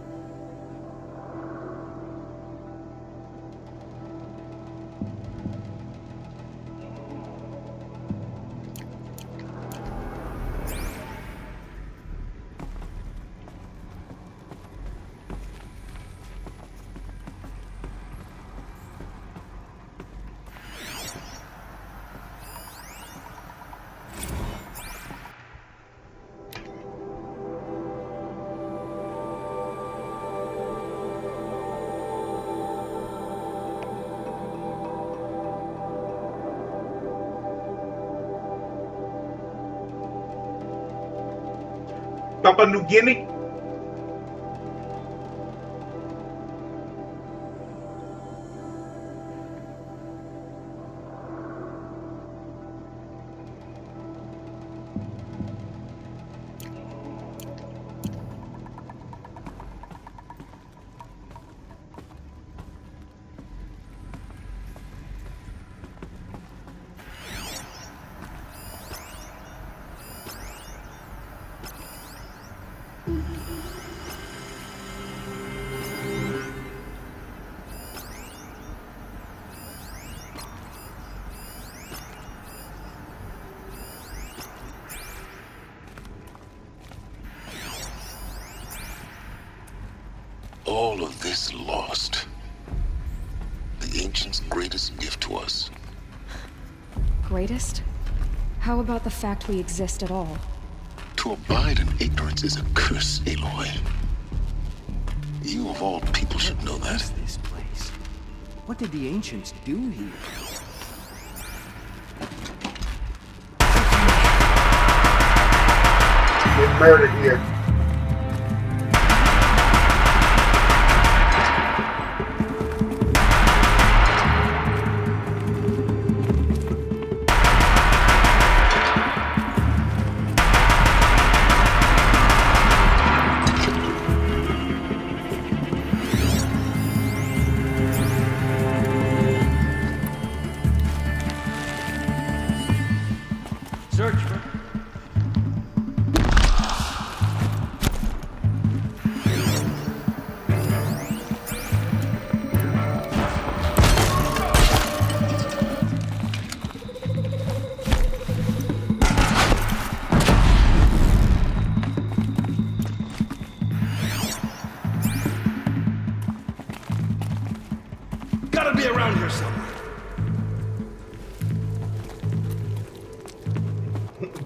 Papua New Guinea. All of this lost. The ancients' greatest gift to us. Greatest? How about the fact we exist at all? To abide in ignorance is a curse, Aloy. You of all people should know that. What is this place? What did the ancients do here? Get murdered here.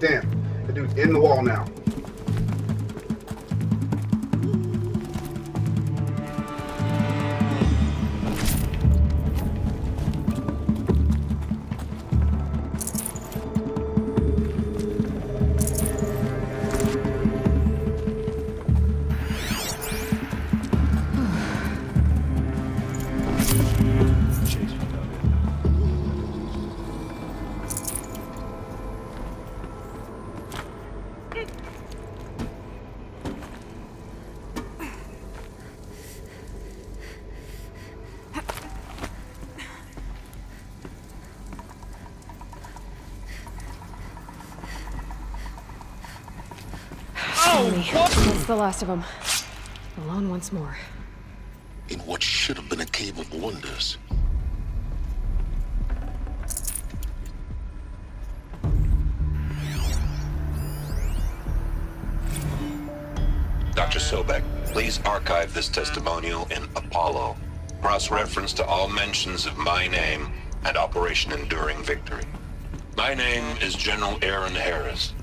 Damn, the dude's in the wall now. That's the last of them. Alone once more. In what should have been a cave of wonders. Dr. Sobek, please archive this testimonial in Apollo. Cross-reference to all mentions of my name and Operation Enduring Victory. My name is General Aaron Harris.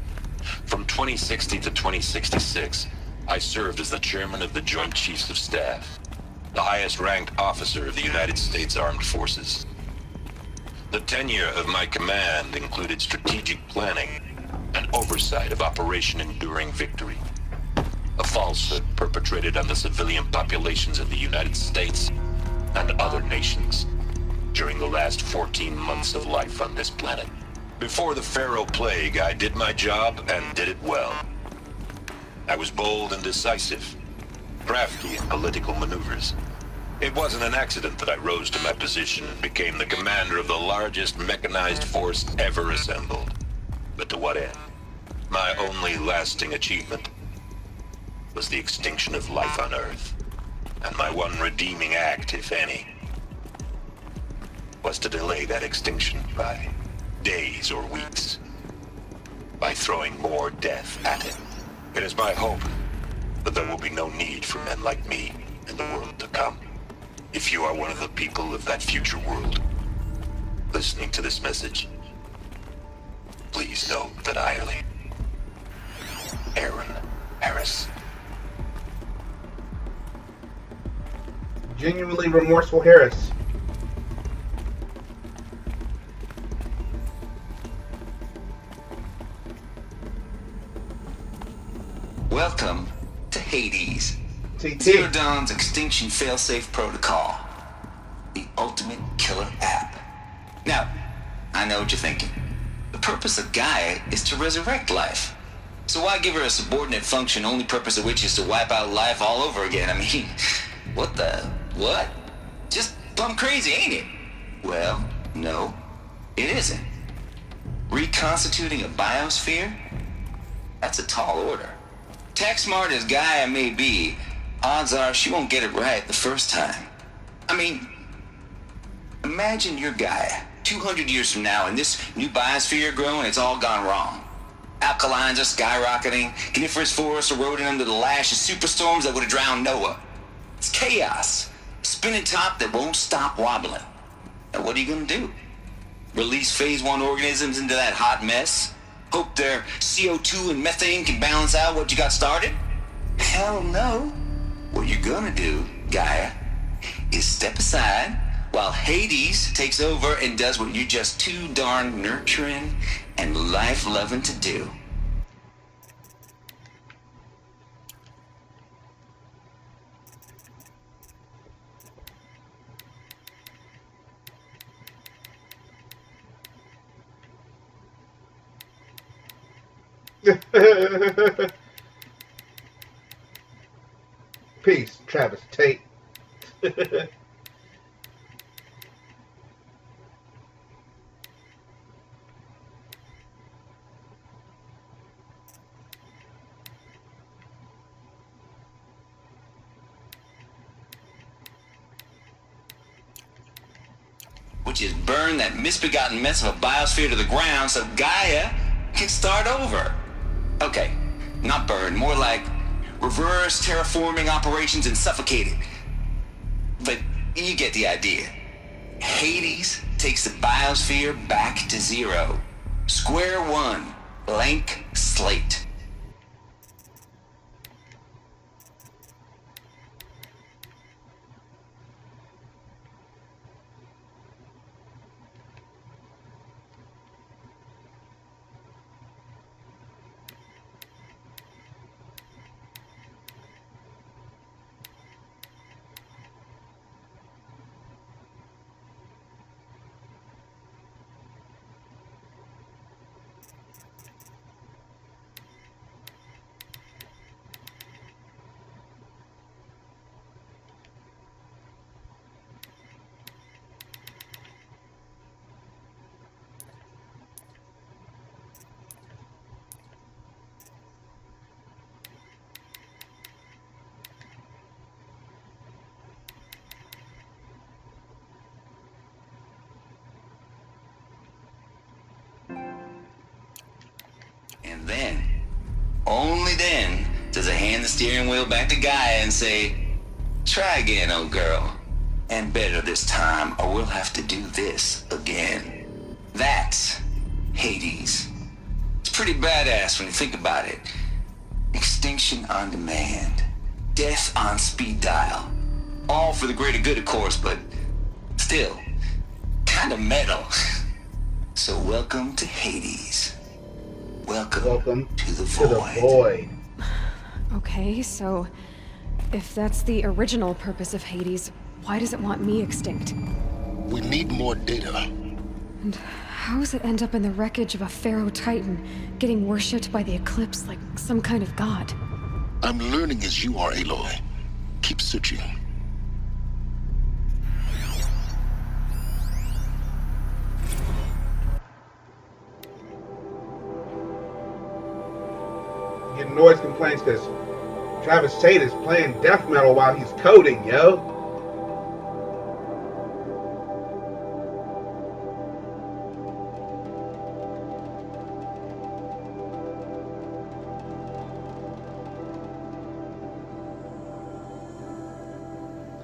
From 2060 to 2066, I served as the chairman of the Joint Chiefs of Staff, the highest-ranked officer of the United States Armed Forces. The tenure of my command included strategic planning and oversight of Operation Enduring Victory, a falsehood perpetrated on the civilian populations of the United States and other nations during the last 14 months of life on this planet. Before the Pharaoh Plague, I did my job and did it well. I was bold and decisive, crafty in political maneuvers. It wasn't an accident that I rose to my position and became the commander of the largest mechanized force ever assembled. But to what end? My only lasting achievement was the extinction of life on Earth. And my one redeeming act, if any, was to delay that extinction by days or weeks, by throwing more death at it. It is my hope that there will be no need for men like me in the world to come. If you are one of the people of that future world listening to this message, please know that I am Aaron Harris. Genuinely remorseful Harris. Welcome to Hades. Zero Dawn's Extinction Failsafe Protocol. The ultimate killer app. Now, I know what you're thinking. The purpose of Gaia is to resurrect life. So why give her a subordinate function, only purpose of which is to wipe out life all over again? I mean, what? Just plumb crazy, ain't it? Well, no, it isn't. Reconstituting a biosphere? That's a tall order. Tech smart as Gaia may be, odds are she won't get it right the first time. I mean, imagine you're Gaia, 200 years from now, and this new biosphere growing, it's all gone wrong. Alkalines are skyrocketing, coniferous forests eroding under the lash of superstorms that would have drowned Noah. It's chaos, a spinning top that won't stop wobbling. Now what are you gonna do? Release phase 1 organisms into that hot mess? Hope their CO2 and methane can balance out what you got started? Hell no. What you're gonna do, Gaia, is step aside while Hades takes over and does what you're just too darn nurturing and life-loving to do. Peace, Travis Tate. Which is burn that misbegotten mess of a biosphere to the ground so Gaia can start over. Okay, not burn, more like reverse terraforming operations and suffocate it. But you get the idea. Hades takes the biosphere back to zero. Square one. Blank slate. And then, only then, does I hand the steering wheel back to Gaia and say, try again, old girl. And better this time, or we'll have to do this again. That's Hades. It's pretty badass when you think about it. Extinction on demand. Death on speed dial. All for the greater good, of course, but still, kind of metal. So welcome to Hades. Welcome to the void. Okay, so if that's the original purpose of Hades, why does it want me extinct? We need more data. And how does it end up in the wreckage of a Pharaoh Titan, getting worshipped by the Eclipse like some kind of god? I'm learning as you are, Aloy. Keep searching. Getting noise complaints because Travis Tate is playing death metal while he's coding, yo.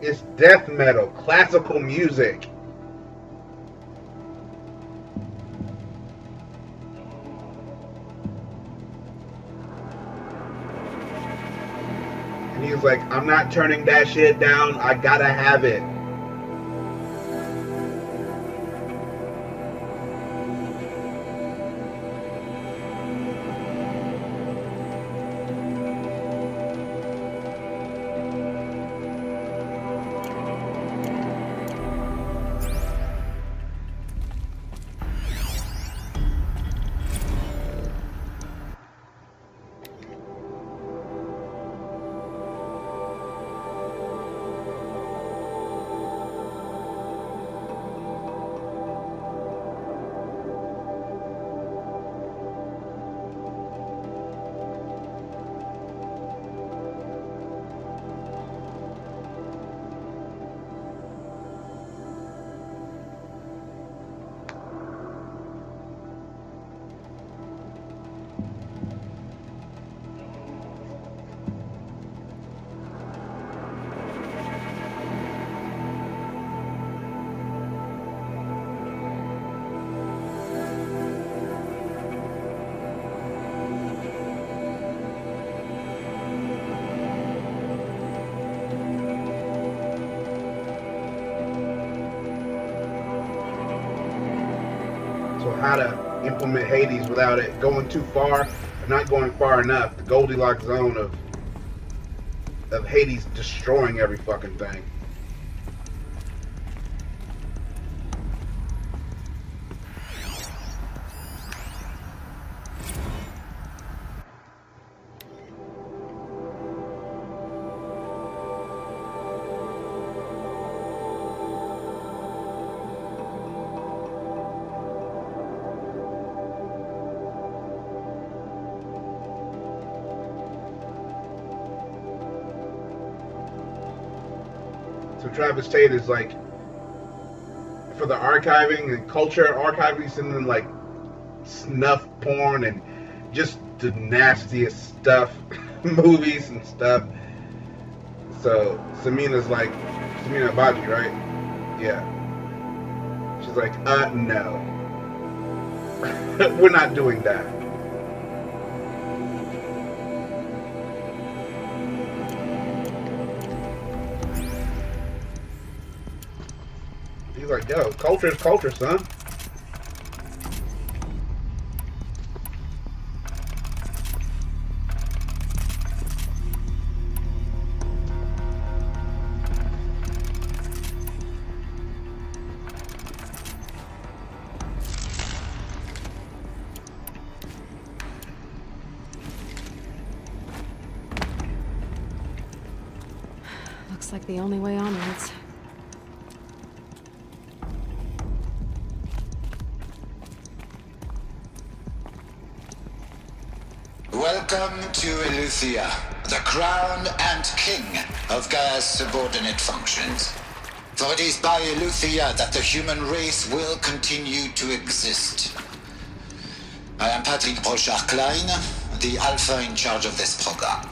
It's death metal, classical music. And he's like, I'm not turning that shit down. I gotta have it. How to implement Hades without it going too far or not going far enough. The Goldilocks zone of Hades destroying every fucking thing. So Travis Tate is like, for the archiving and culture archiving, sending like snuff porn and just the nastiest stuff, movies and stuff. So Samina's like, Samina Abaji, right? Yeah. She's like, no. We're not doing that. like, yo, culture is culture, son. Looks like the only way onwards. Welcome to Eleuthia, the crown and king of Gaia's subordinate functions. For it is by Eleuthia that the human race will continue to exist. I am Patrick Brochard-Klein, the Alpha in charge of this program.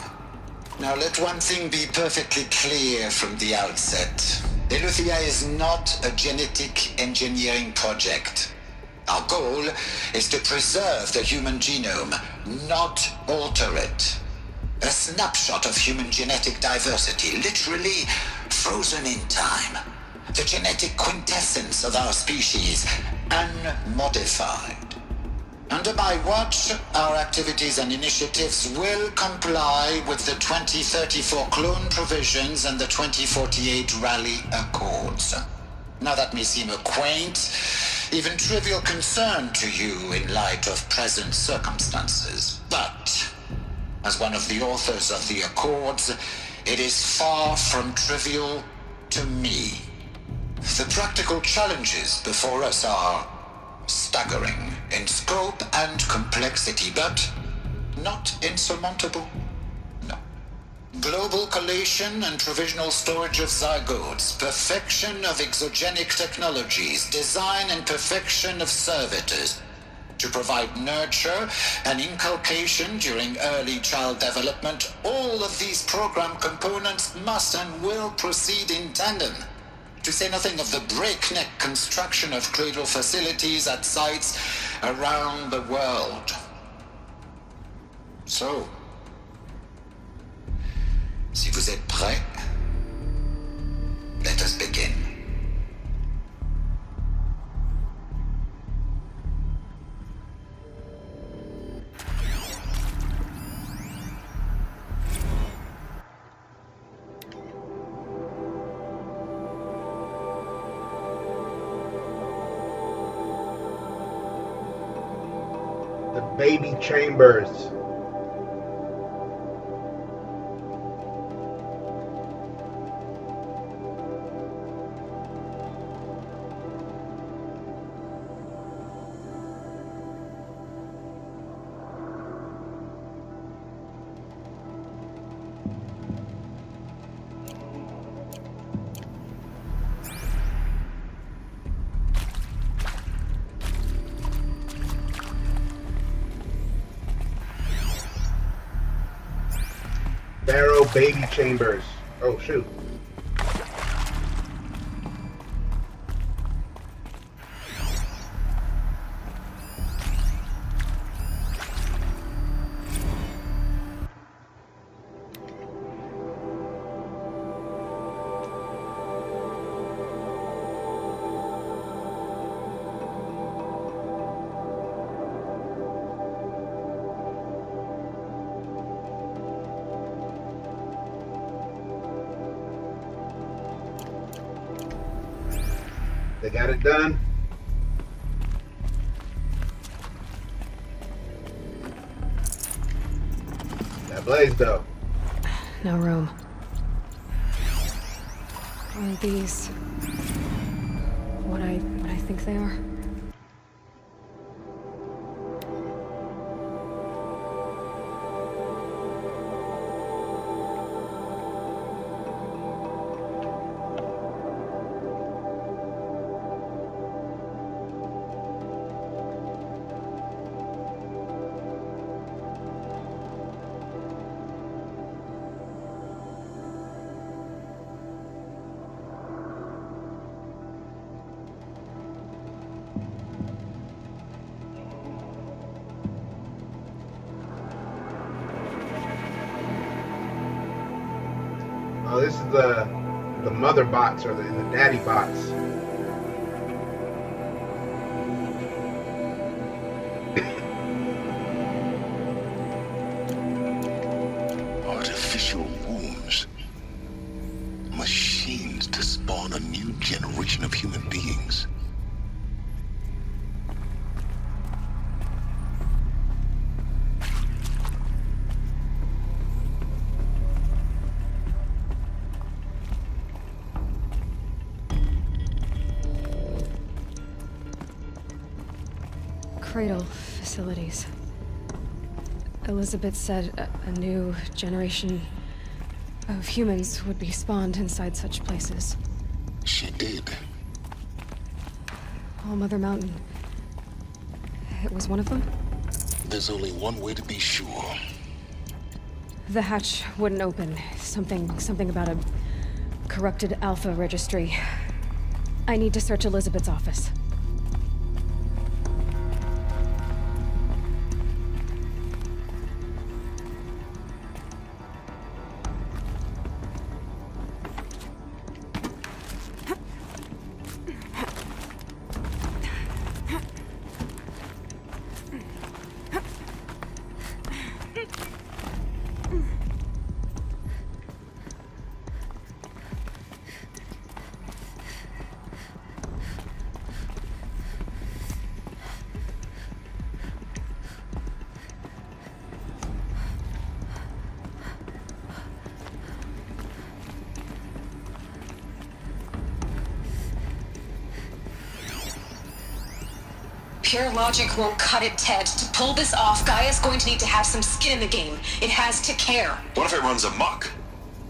Now let one thing be perfectly clear from the outset. Eleuthia is not a genetic engineering project. Our goal is to preserve the human genome, not alter it. A snapshot of human genetic diversity, literally frozen in time. The genetic quintessence of our species, unmodified. Under my watch, our activities and initiatives will comply with the 2034 clone provisions and the 2048 Raleigh Accords. Now that may seem a quaint, even trivial concern to you in light of present circumstances, but as one of the authors of the Accords, it is far from trivial to me. The practical challenges before us are staggering in scope and complexity, but not insurmountable. No. Global collation and provisional storage of zygotes, perfection of exogenic technologies, design and perfection of servitors to provide nurture and inculcation during early child development. All of these program components must and will proceed in tandem. To say nothing of the breakneck construction of cradle facilities at sites around the world. So, si vous êtes prêts, let us begin. Baby chambers. Pharaoh baby chambers. Oh shoot. They got it done. That blaze though. No room. Are these what I think they are? Oh, this is the mother bots or the daddy bots. generation of human beings. Cradle facilities. Elizabeth said a new generation of humans would be spawned inside such places. She did. All Mother Mountain. It was one of them? There's only one way to be sure. The hatch wouldn't open. Something about a corrupted Alpha registry. I need to search Elizabeth's office. Pure logic won't cut it, Ted. To pull this off, Gaia's going to need to have some skin in the game. It has to care. What if it runs amok?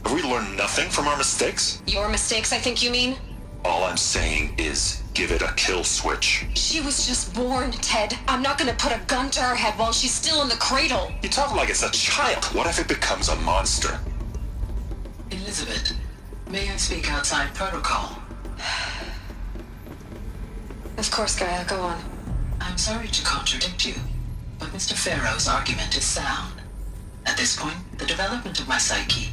Have we learned nothing from our mistakes? Your mistakes, I think you mean? All I'm saying is give it a kill switch. She was just born, Ted. I'm not gonna put a gun to her head while she's still in the cradle. You talk like it's a child. What if it becomes a monster? Elizabeth, may I speak outside protocol? Of course, Gaia, go on. I'm sorry to contradict you, but Mr. Farrow's argument is sound. At this point, the development of my psyche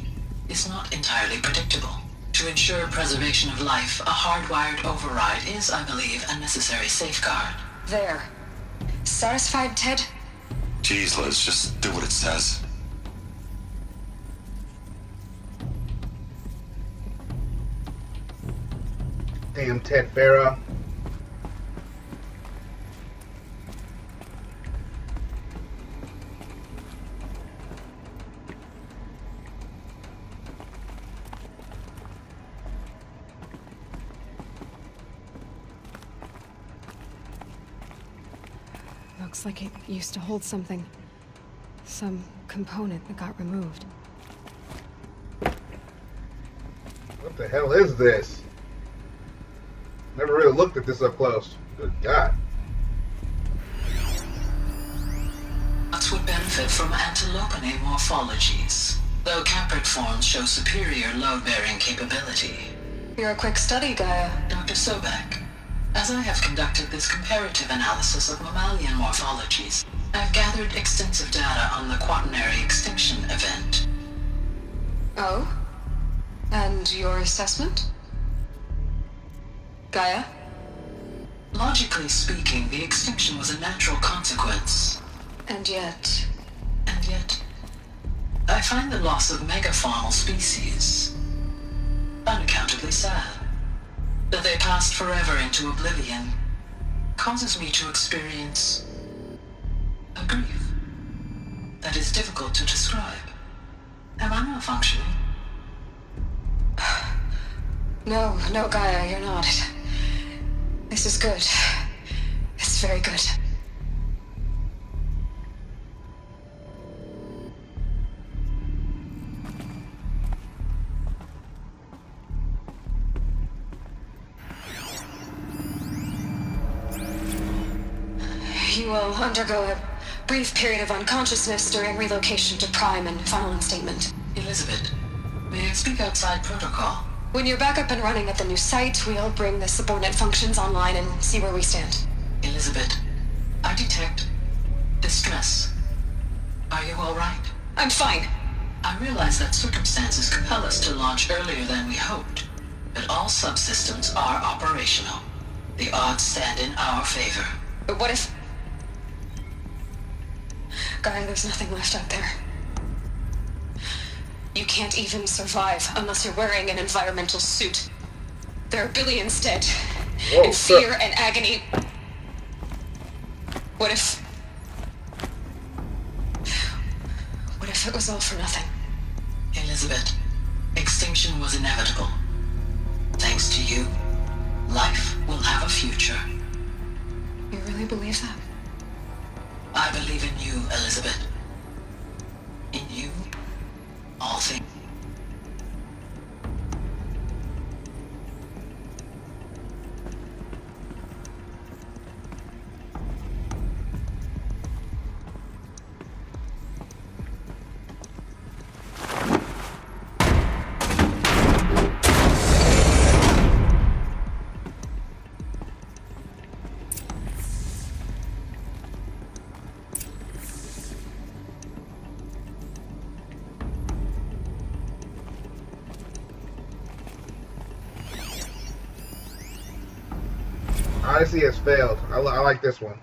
is not entirely predictable. To ensure preservation of life, a hardwired override is, I believe, a necessary safeguard. There. Satisfied, Ted? Jeez, Liz, just do what it says. Damn Ted Farrow. Looks like it used to hold something. Some component that got removed. What the hell is this? Never really looked at this up close. Good God. Nuts would benefit from antilopinae morphologies, though caprid forms show superior load-bearing capability. You're a quick study, Gaia. Dr. Sobek, as I have conducted this comparative analysis of mammalian morphologies, I've gathered extensive data on the quaternary extinction event. Oh? And your assessment? Gaia? Logically speaking, the extinction was a natural consequence. And yet, I find the loss of megafaunal species unaccountably sad. That they passed forever into oblivion causes me to experience a grief that is difficult to describe. Am I malfunctioning? No, Gaia, you're not. This is good. It's very good. You will undergo a brief period of unconsciousness during relocation to Prime and final instatement. Elizabeth, may I speak outside protocol? When you're back up and running at the new site, we'll bring the subordinate functions online and see where we stand. Elizabeth, I detect distress. Are you all right? I'm fine. I realize that circumstances compel us to launch earlier than we hoped, but all subsystems are operational. The odds stand in our favor. But what if... Gaia, there's nothing left out there. You can't even survive unless you're wearing an environmental suit. There are billions dead. Whoa, in fear and agony. What if it was all for nothing? Elizabeth, extinction was inevitable. Thanks to you, life will have a future. You really believe that? I believe in you, Elizabeth. In you, all things. Odyssey has failed. I like this one.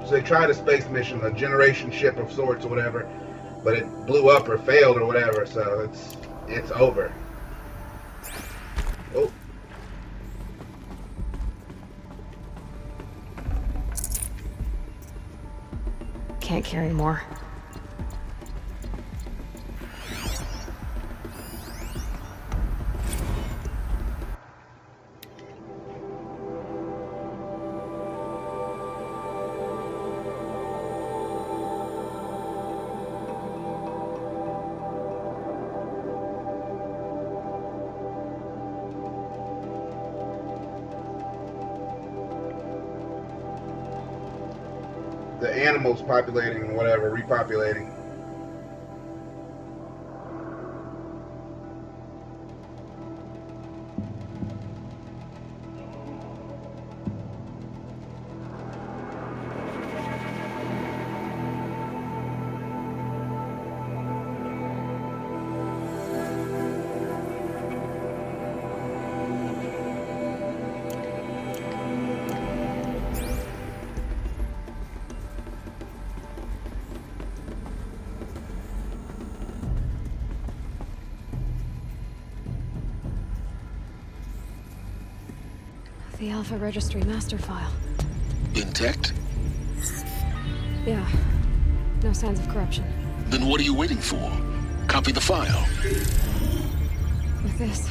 So they tried a space mission, a generation ship of sorts or whatever, but it blew up or failed or whatever, so it's over. Oh. Can't carry more. The animals populating and whatever, repopulating. The Alpha Registry master file. Intact? Yeah. No signs of corruption. Then what are you waiting for? Copy the file. With this,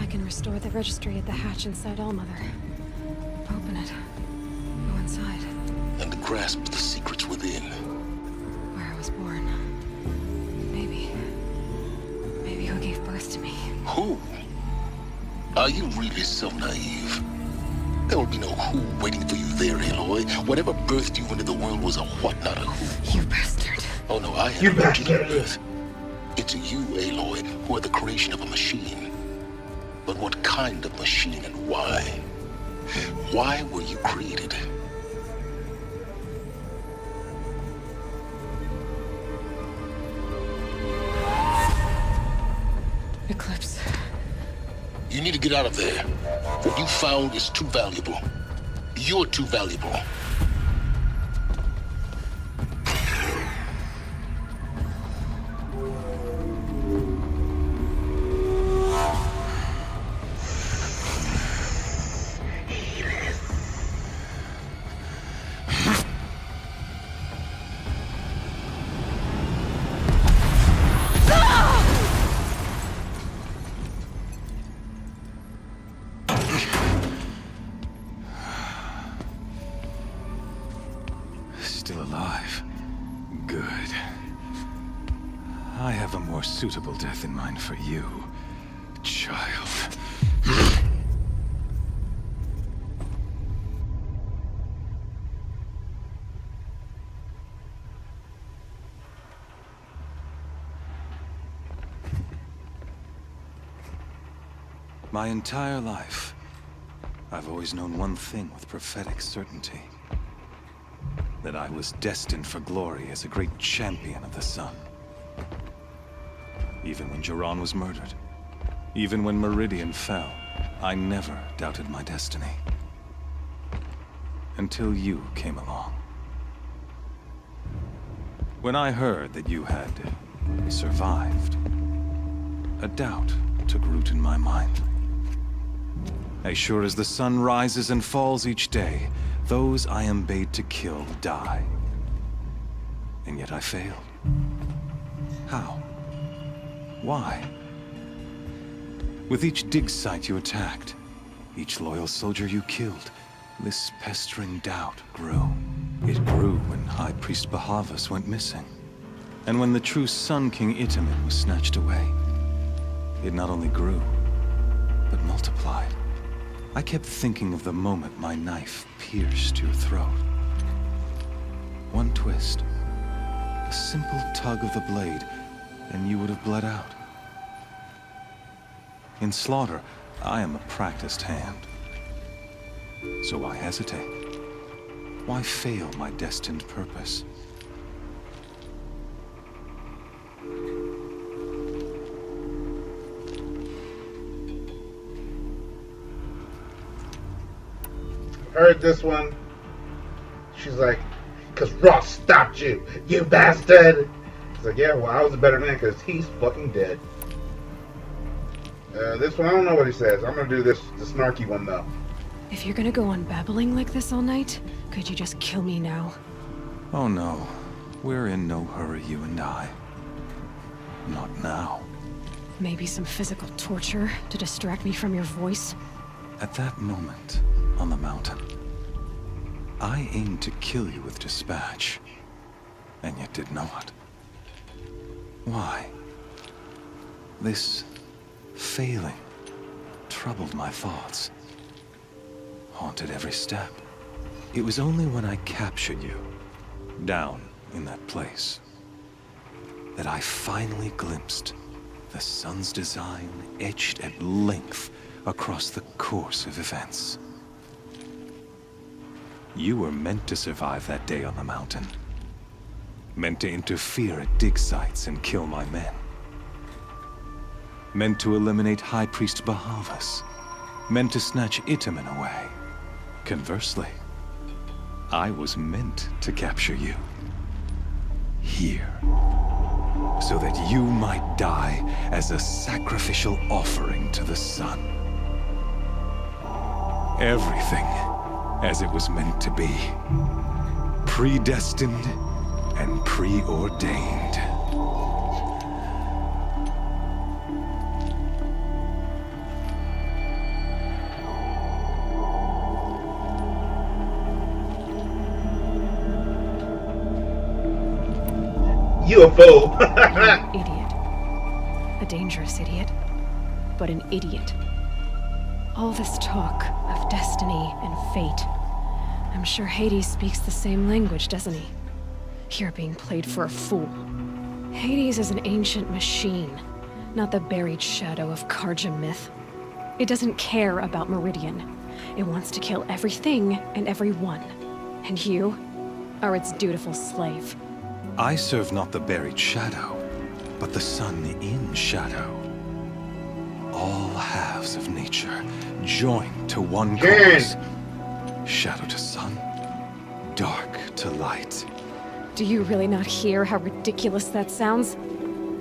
I can restore the registry at the hatch inside Allmother. Open it. Go inside. And grasp the secrets within. Where I was born. Maybe who gave birth to me. Who? Are you really so naive? There will be no who waiting for you there, Aloy. Whatever birthed you into the world was a what, not a who. You bastard. Oh no, I have brought you to Earth. It's you, Aloy, who are the creation of a machine. But what kind of machine and why? Why were you created? Eclipse. You need to get out of there. What you found is too valuable. You're too valuable. Still alive. Good. I have a more suitable death in mind for you, child. My entire life, I've always known one thing with prophetic certainty. That I was destined for glory as a great champion of the sun. Even when Jiran was murdered. Even when Meridian fell, I never doubted my destiny. Until you came along. When I heard that you had survived, a doubt took root in my mind. As sure as the sun rises and falls each day, those I am bade to kill die. And yet I failed. How? Why? With each dig site you attacked, each loyal soldier you killed, this pestering doubt grew. It grew when High Priest Bahavas went missing. And when the true Sun King Itamen was snatched away. It not only grew, but multiplied. I kept thinking of the moment my knife pierced your throat. One twist, a simple tug of the blade, and you would have bled out. In slaughter, I am a practiced hand. So why hesitate? Why fail my destined purpose? Heard this one. She's like, "'Cause Ross stopped you, you bastard!" He's like, "Yeah, well, I was a better man because he's fucking dead." This one, I don't know what he says. I'm gonna do the snarky one, though. If you're gonna go on babbling like this all night, could you just kill me now? Oh no. We're in no hurry, you and I. Not now. Maybe some physical torture to distract me from your voice? At that moment, on the mountain, I aimed to kill you with dispatch, and yet did not. Why? This failing troubled my thoughts, haunted every step. It was only when I captured you, down in that place, that I finally glimpsed the sun's design etched at length across the course of events. You were meant to survive that day on the mountain. Meant to interfere at dig sites and kill my men. Meant to eliminate High Priest Bahavas. Meant to snatch Itamen away. Conversely, I was meant to capture you. Here. So that you might die as a sacrificial offering to the sun. Everything as it was meant to be. Predestined and preordained. UFO. Idiot. A dangerous idiot, but an idiot. All this talk of destiny and fate. I'm sure Hades speaks the same language, doesn't he? Here being played for a fool. Hades is an ancient machine, not the buried shadow of Karja myth. It doesn't care about Meridian. It wants to kill everything and everyone. And you are its dutiful slave. I serve not the buried shadow, but the sun in shadow. All halves of nature joined to one cause. Shadow to sun, dark to light. Do you really not hear how ridiculous that sounds?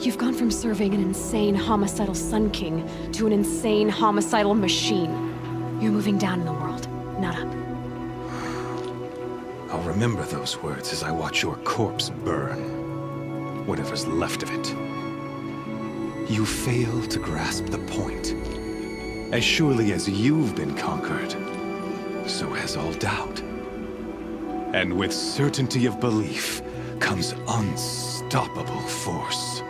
You've gone from serving an insane homicidal Sun King to an insane homicidal machine. You're moving down in the world, not up. I'll remember those words as I watch your corpse burn. Whatever's left of it. You fail to grasp the point. As surely as you've been conquered, so has all doubt. And with certainty of belief comes unstoppable force.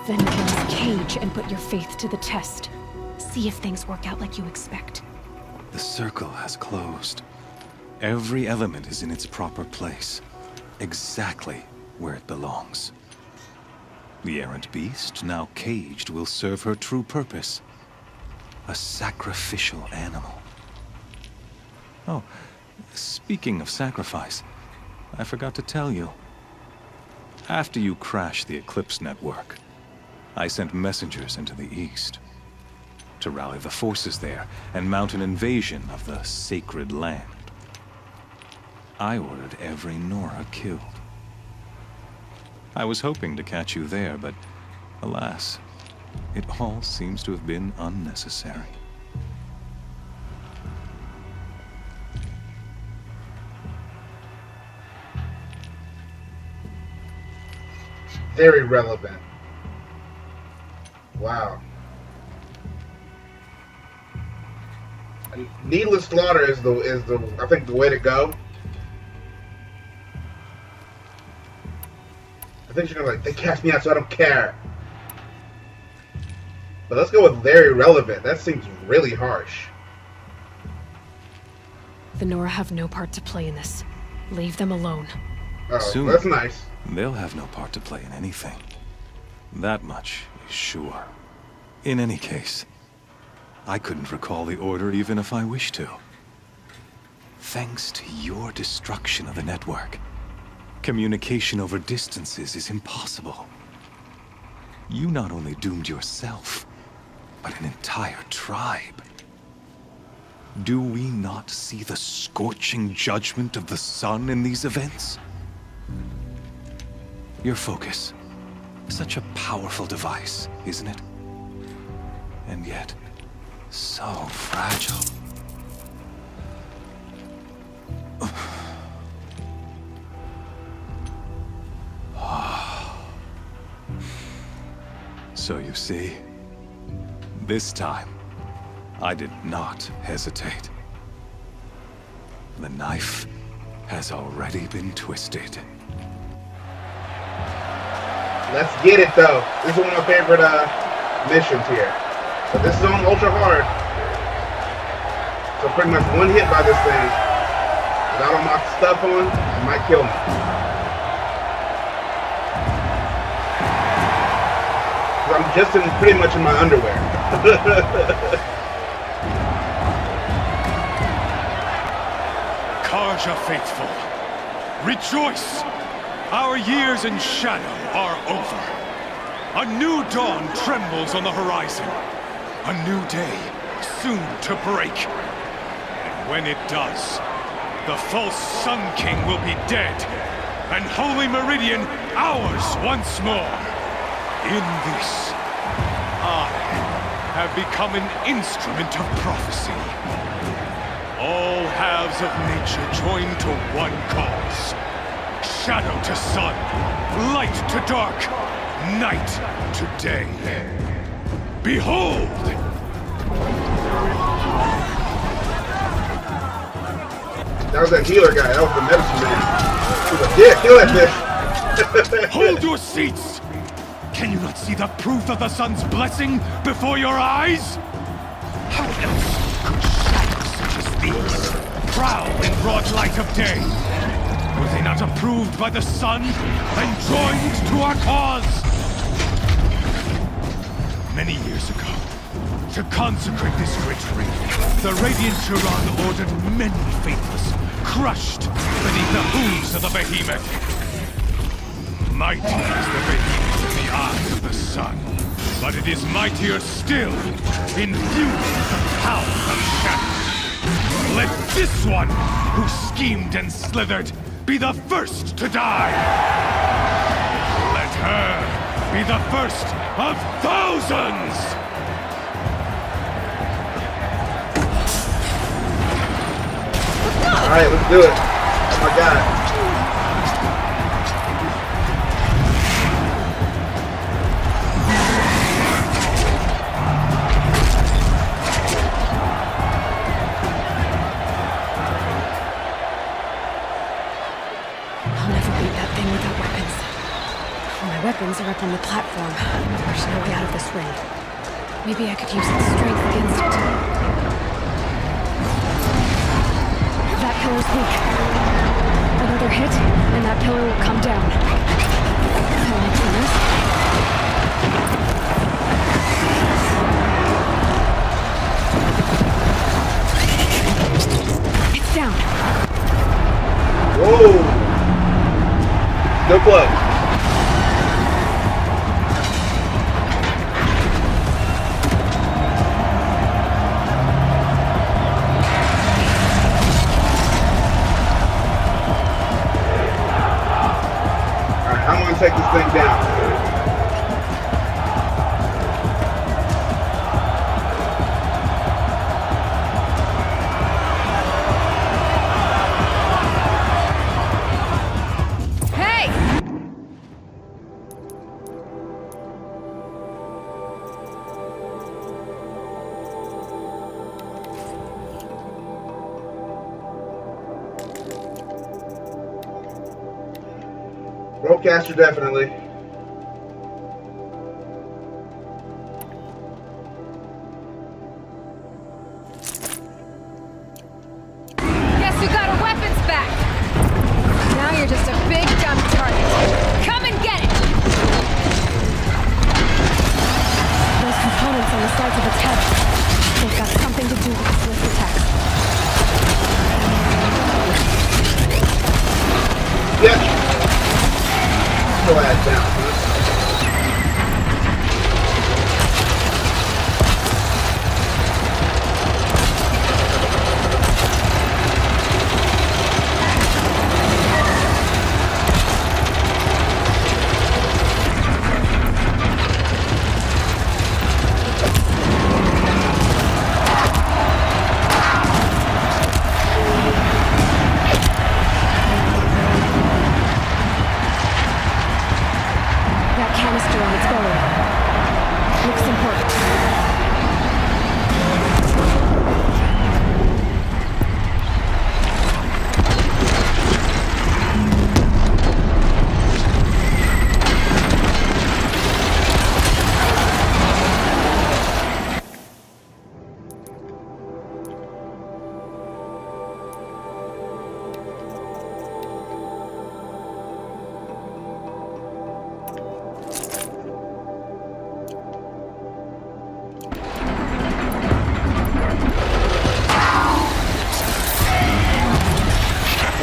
Then close the cage and put your faith to the test. See if things work out like you expect. The circle has closed. Every element is in its proper place, exactly where it belongs. The errant beast, now caged, will serve her true purpose. A sacrificial animal. Oh, speaking of sacrifice, I forgot to tell you. After you crashed the Eclipse network, I sent messengers into the east to rally the forces there and mount an invasion of the sacred land. I ordered every Nora killed. I was hoping to catch you there, but alas, it all seems to have been unnecessary. Very relevant. Wow. Needless slaughter is the I think the way to go. I think she's gonna like, they cast me out, so I don't care. But let's go with very relevant. That seems really harsh. The Nora have no part to play in this. Leave them alone. Oh, Soon, that's nice. They'll have no part to play in anything. That much is sure. In any case, I couldn't recall the order even if I wished to. Thanks to your destruction of the network, communication over distances is impossible. You not only doomed yourself, but an entire tribe. Do we not see the scorching judgment of the sun in these events? Your focus. Such a powerful device, isn't it? And yet, so fragile. So you see, this time, I did not hesitate. The knife has already been twisted. Let's get it though. This is one of my favorite missions here. But this is on ultra hard. So pretty much one hit by this thing, without all my stuff on, it might kill me. I'm just pretty much in my underwear. Karja faithful, rejoice! Our years in shadow are over. A new dawn trembles on the horizon. A new day soon to break. And when it does, the false Sun King will be dead, and Holy Meridian ours once more. In this, I have become an instrument of prophecy. All halves of nature join to one cause. Shadow to sun, light to dark, night to day. Behold! That was that healer guy, that was the medicine man. He was like, yeah, kill that bitch. Hold your seats! Can you not see the proof of the sun's blessing before your eyes? How else could shadows such as these prowl in broad light of day? Were they not approved by the sun and joined to our cause? Many years ago, to consecrate this great ring, the Radiant Turan ordered many faithless crushed beneath the hooves of the behemoth. Mighty is the behemoth in the eyes of the sun, but it is mightier still, infused with the power of shadow. Let this one, who schemed and slithered, be the first to die! Let her be the first of thousands! Alright, let's do it. Oh my god. Weapons are up on the platform. There's no way out of this ring. Maybe I could use its strength against it. That pillar's weak. Another hit, and that pillar will come down. Can I do this? It's down. Whoa! Good play. thing down. Roadcaster, definitely. Guess who got our weapons back? Now you're just a big dumb target. Come and get it! Those components on the sides of its head. They've got something to do with the Swift attacks. Yep. Go ahead down, huh?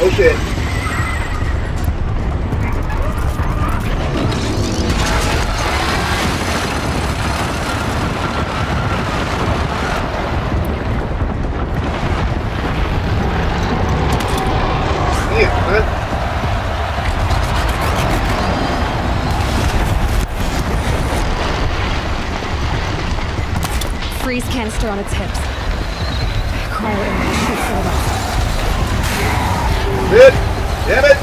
Oh shit. Yeah, man. Freeze canister on its hips. Cryo and shoot for the rest. Good. Damn it.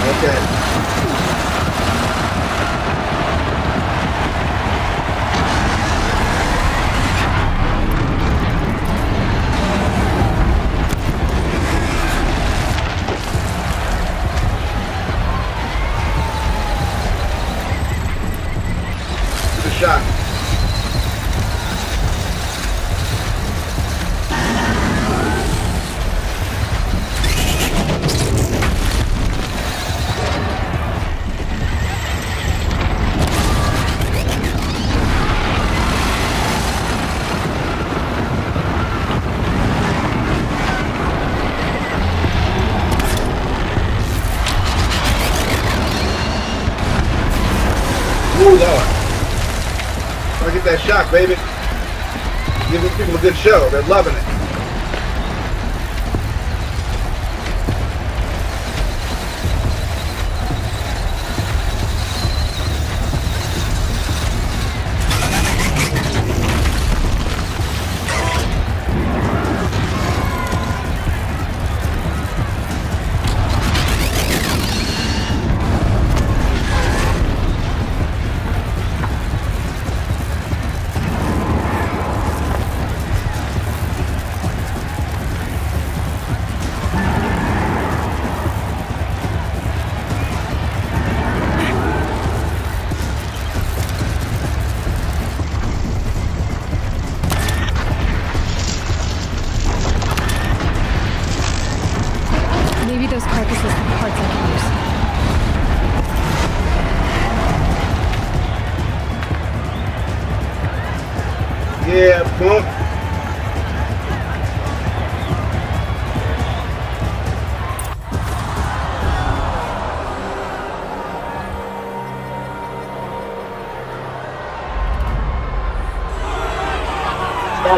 Okay. Shot. Ooh, Lord. I get that shock, baby. Give these people a good show. They're loving it.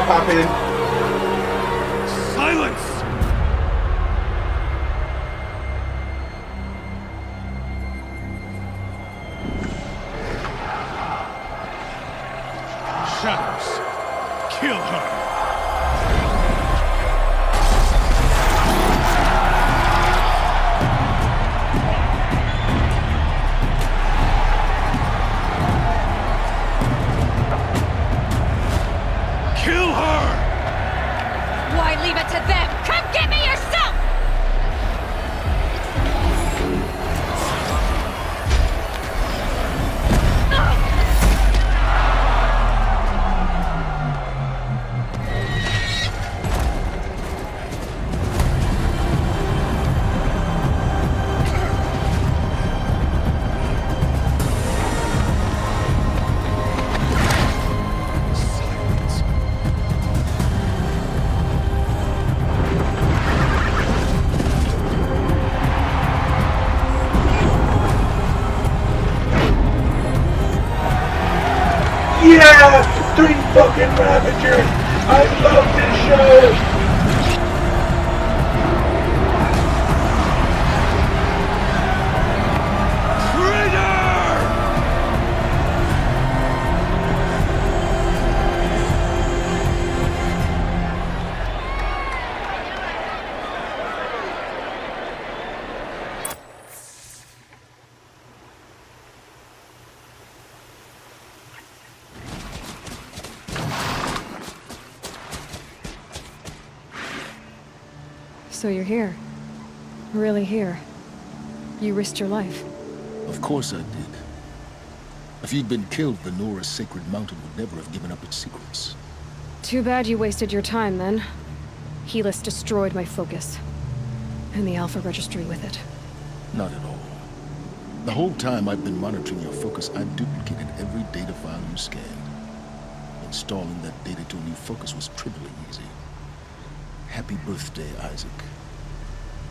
pop in. Silence! Shadows, kill her! Kill her! Why leave it to them? Come get me yourself! Yeah! 3 fucking Ravagers! I love this show! So you're here. Really here. You risked your life. Of course I did. If you'd been killed, the Nora's Sacred Mountain would never have given up its secrets. Too bad you wasted your time, then. Helis destroyed my focus. And the Alpha Registry with it. Not at all. The whole time I've been monitoring your focus, I've duplicated every data file you scanned. Installing that data to a new focus was trivially easy. Happy birthday, Isaac.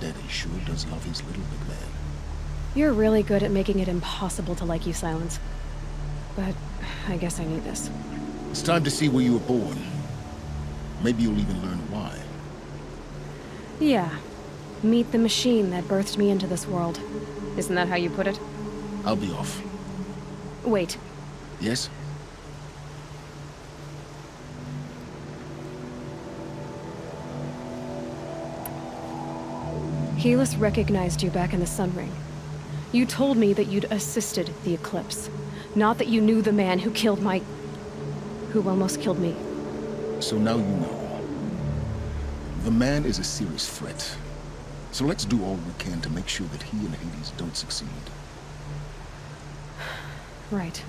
Daddy sure does love his little big man. You're really good at making it impossible to like you, Silence. But I guess I need this. It's time to see where you were born. Maybe you'll even learn why. Yeah. Meet the machine that birthed me into this world. Isn't that how you put it? I'll be off. Wait. Yes? Helis recognized you back in the Sun Ring. You told me that you'd assisted the Eclipse. Not that you knew the man who killed my... who almost killed me. So now you know. The man is a serious threat. So let's do all we can to make sure that he and Hades don't succeed. Right.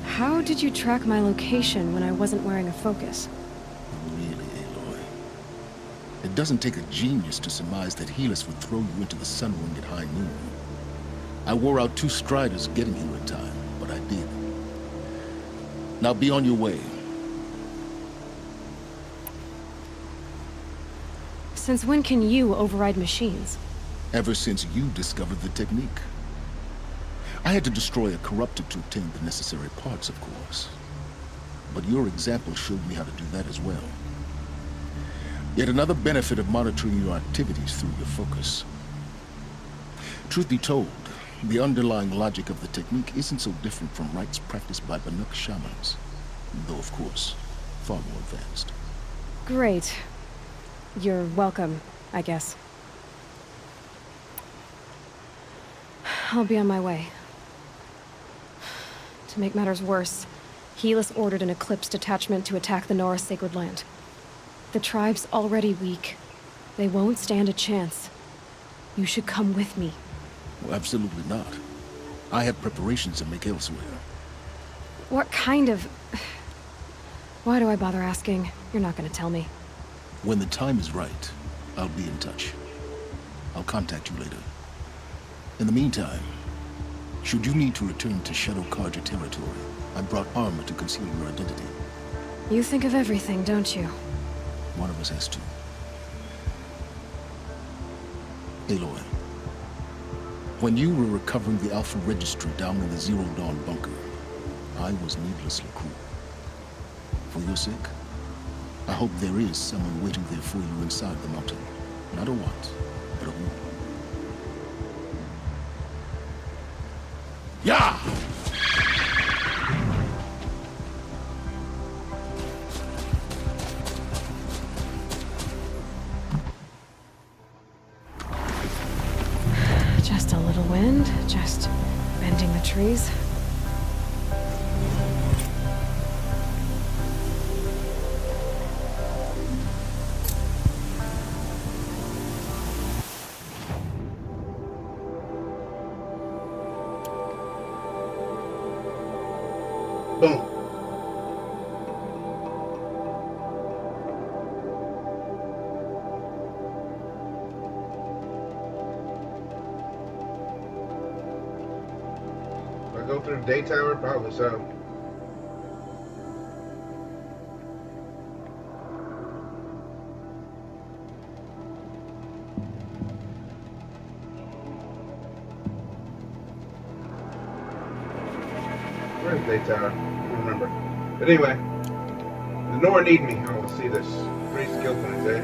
How did you track my location when I wasn't wearing a focus? Really, Aloy? It doesn't take a genius to surmise that Helis would throw you into the Sun Ring at high noon. I wore out 2 Striders getting here in time, but I did. Now be on your way. Since when can you override machines? Ever since you discovered the technique. I had to destroy a corrupted to obtain the necessary parts, of course. But your example showed me how to do that as well. Yet another benefit of monitoring your activities through your focus. Truth be told, the underlying logic of the technique isn't so different from rites practiced by Banuk shamans. Though, of course, far more advanced. Great. You're welcome, I guess. I'll be on my way. To make matters worse, Helis ordered an Eclipse detachment to attack the Nora Sacred Land. The tribe's already weak. They won't stand a chance. You should come with me. Well, absolutely not. I have preparations to make elsewhere. What kind of... Why do I bother asking? You're not gonna tell me. When the time is right, I'll be in touch. I'll contact you later. In the meantime, should you need to return to Shadow Carja territory, I brought armor to conceal your identity. You think of everything, don't you? One of us has to. Aloy, When you were recovering the Alpha Registry down in the Zero Dawn bunker, I was needlessly cruel. For your sake, I hope there is someone waiting there for you inside the mountain. Not a what, but a who. Yeah! Just a little wind, just bending the trees. Boom. Do I go through the day tower? Probably so. Where's the day tower? I don't remember. But anyway, the Nora need me. Oh, let's see this. 3 skill points, eh?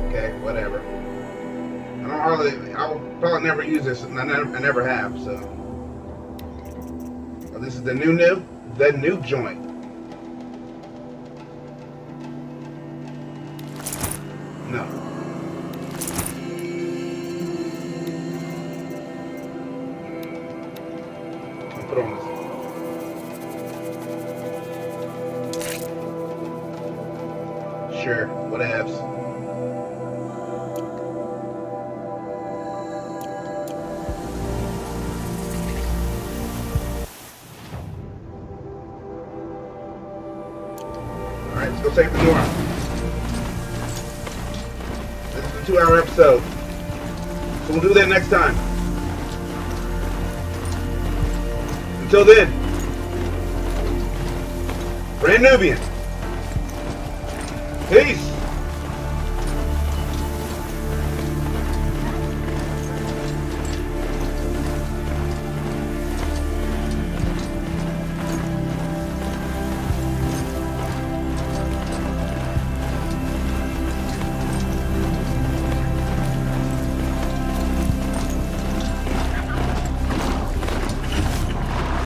Okay, whatever. I'll probably never use this, and I never have, so. Oh, this is the new? The new joint. No. I'll put on this. Sure, whatevs. Alright, let's go save the Nora. This is a 2-hour episode. So we'll do that next time. Until then, Brand Nubian. Peace.